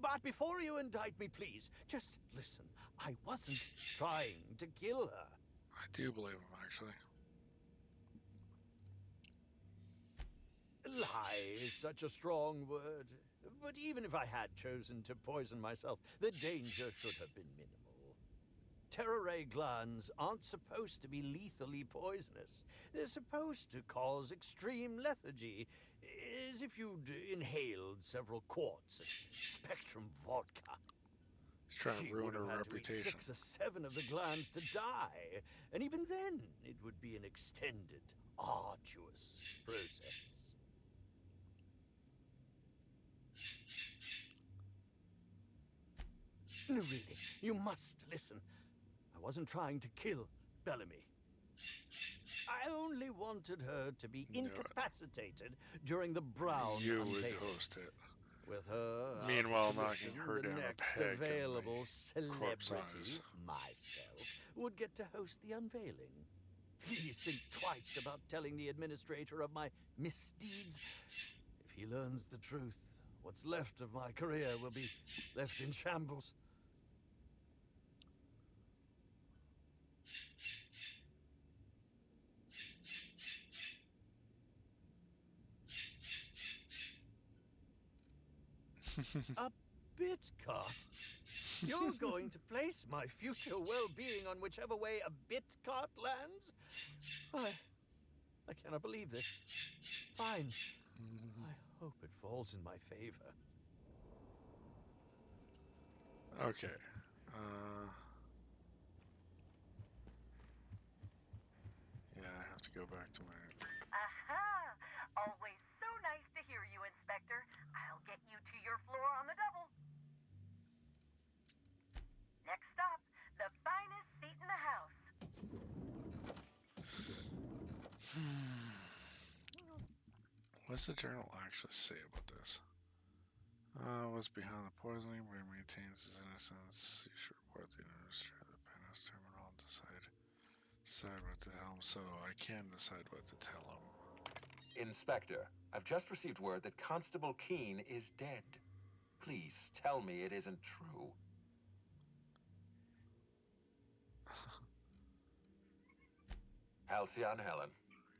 Speaker 6: But before you indict me, please, just listen. I wasn't trying to kill her.
Speaker 1: I do believe him, actually.
Speaker 6: Lie is such a strong word. But even if I had chosen to poison myself, the danger should have been minimal. Terror ray glands aren't supposed to be lethally poisonous. They're supposed to cause extreme lethargy, as if you'd inhaled several quarts of Spectrum vodka.
Speaker 1: He's trying
Speaker 6: She
Speaker 1: to ruin
Speaker 6: would
Speaker 1: her
Speaker 6: have had to eat
Speaker 1: reputation.
Speaker 6: 6 or 7 of the glands to die, and even then, it would be an extended, arduous process. No, really, you must listen. I wasn't trying to kill Bellamy. I only wanted her to be incapacitated during the Brown
Speaker 1: You would
Speaker 6: unveiling.
Speaker 1: host it.
Speaker 6: With her, out of
Speaker 1: Meanwhile,
Speaker 6: commission,
Speaker 1: knocking her
Speaker 6: the
Speaker 1: down a
Speaker 6: next
Speaker 1: peg in the
Speaker 6: available
Speaker 1: corpse
Speaker 6: celebrity,
Speaker 1: eyes.
Speaker 6: myself, would get to host the unveiling. Please think twice about telling the administrator of my misdeeds. If he learns the truth, what's left of my career will be left in shambles. A bit cart? You're going to place my future well-being on whichever way a bit cart lands? I cannot believe this. Fine. I hope it falls in my favor.
Speaker 1: Okay. Yeah, I have to go back to my...
Speaker 9: Aha! Always so nice to hear you, Inspector. I'll get you to your floor on the double. Next stop, the finest seat in the house.
Speaker 1: What does the journal actually say about this? What's behind the poisoning? Brain maintains his innocence. You should report the administrator of the Panos terminal and decide what to tell him. So I can decide what to tell him.
Speaker 15: Inspector, I've just received word that Constable Keene is dead. Please tell me it isn't true. Halcyon Helen,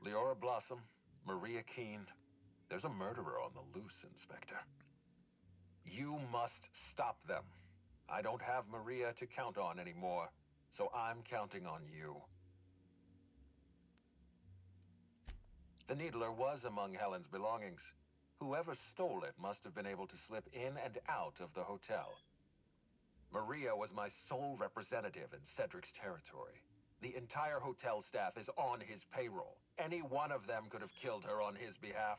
Speaker 15: Leora Blossom, Maria Keene. There's a murderer on the loose, Inspector. You must stop them. I don't have Maria to count on anymore, so I'm counting on you. The Needler was among Helen's belongings. Whoever stole it must have been able to slip in and out of the hotel. Maria was my sole representative in Cedric's territory. The entire hotel staff is on his payroll. Any one of them could have killed her on his behalf.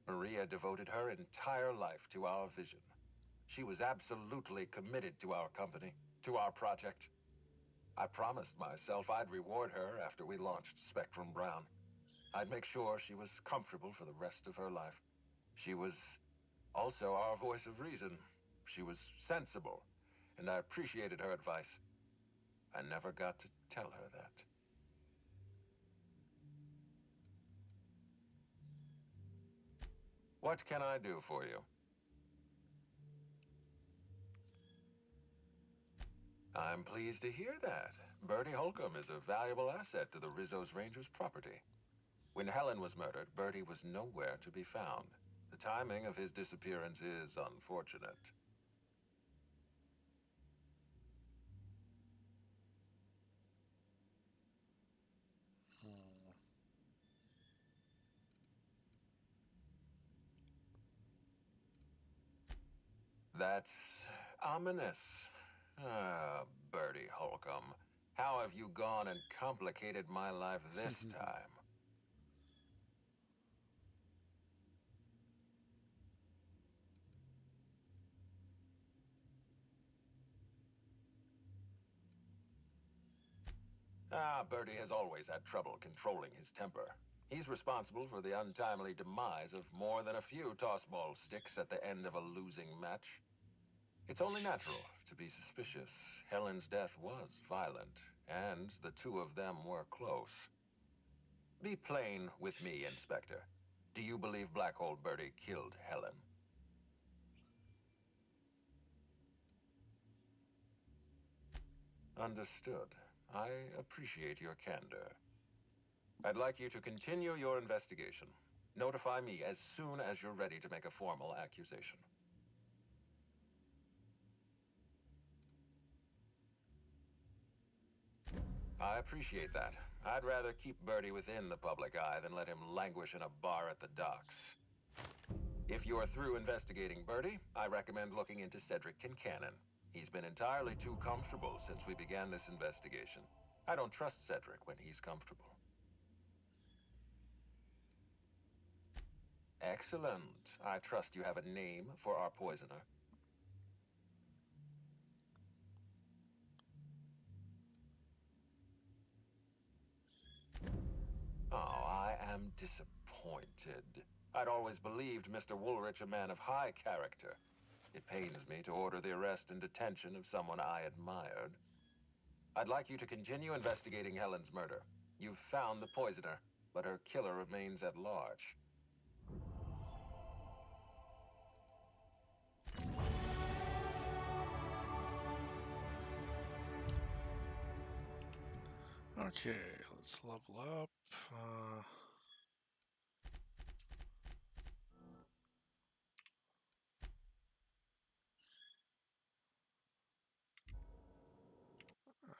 Speaker 15: Maria devoted her entire life to our vision. She was absolutely committed to our company, to our project. I promised myself I'd reward her after we launched Spectrum Brown. I'd make sure she was comfortable for the rest of her life. She was also our voice of reason. She was sensible, and I appreciated her advice. I never got to tell her that. What can I do for you? I'm pleased to hear that. Bertie Holcomb is a valuable asset to the Rizzo's Rangers property. When Helen was murdered, Bertie was nowhere to be found. The timing of his disappearance is unfortunate. That's ominous. Ah, Bertie Holcomb. How have you gone and complicated my life this time? Ah, Bertie has always had trouble controlling his temper. He's responsible for the untimely demise of more than a few toss-ball sticks at the end of a losing match. It's only natural to be suspicious. Helen's death was violent, and the two of them were close. Be plain with me, Inspector. Do you believe Black Hole Bertie killed Helen? Understood. I appreciate your candor. I'd like you to continue your investigation. Notify me as soon as you're ready to make a formal accusation. I appreciate that. I'd rather keep Bertie within the public eye than let him languish in a bar at the docks. If you're through investigating Bertie, I recommend looking into Cedric Kincannon. He's been entirely too comfortable since we began this investigation. I don't trust Cedric when he's comfortable. Excellent. I trust you have a name for our poisoner. Oh, I am disappointed. I'd always believed Mr. Woolrich a man of high character. It pains me to order the arrest and detention of someone I admired. I'd like you to continue investigating Helen's murder. You've found the poisoner, but her killer remains at large.
Speaker 1: Okay, let's level up.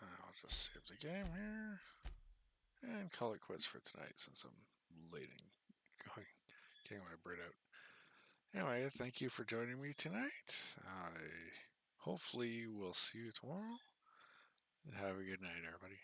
Speaker 1: I'll just save the game here and call it quits for tonight since I'm late in going, getting my brain out. Anyway, thank you for joining me tonight. I hopefully will see you tomorrow. And have a good night, everybody.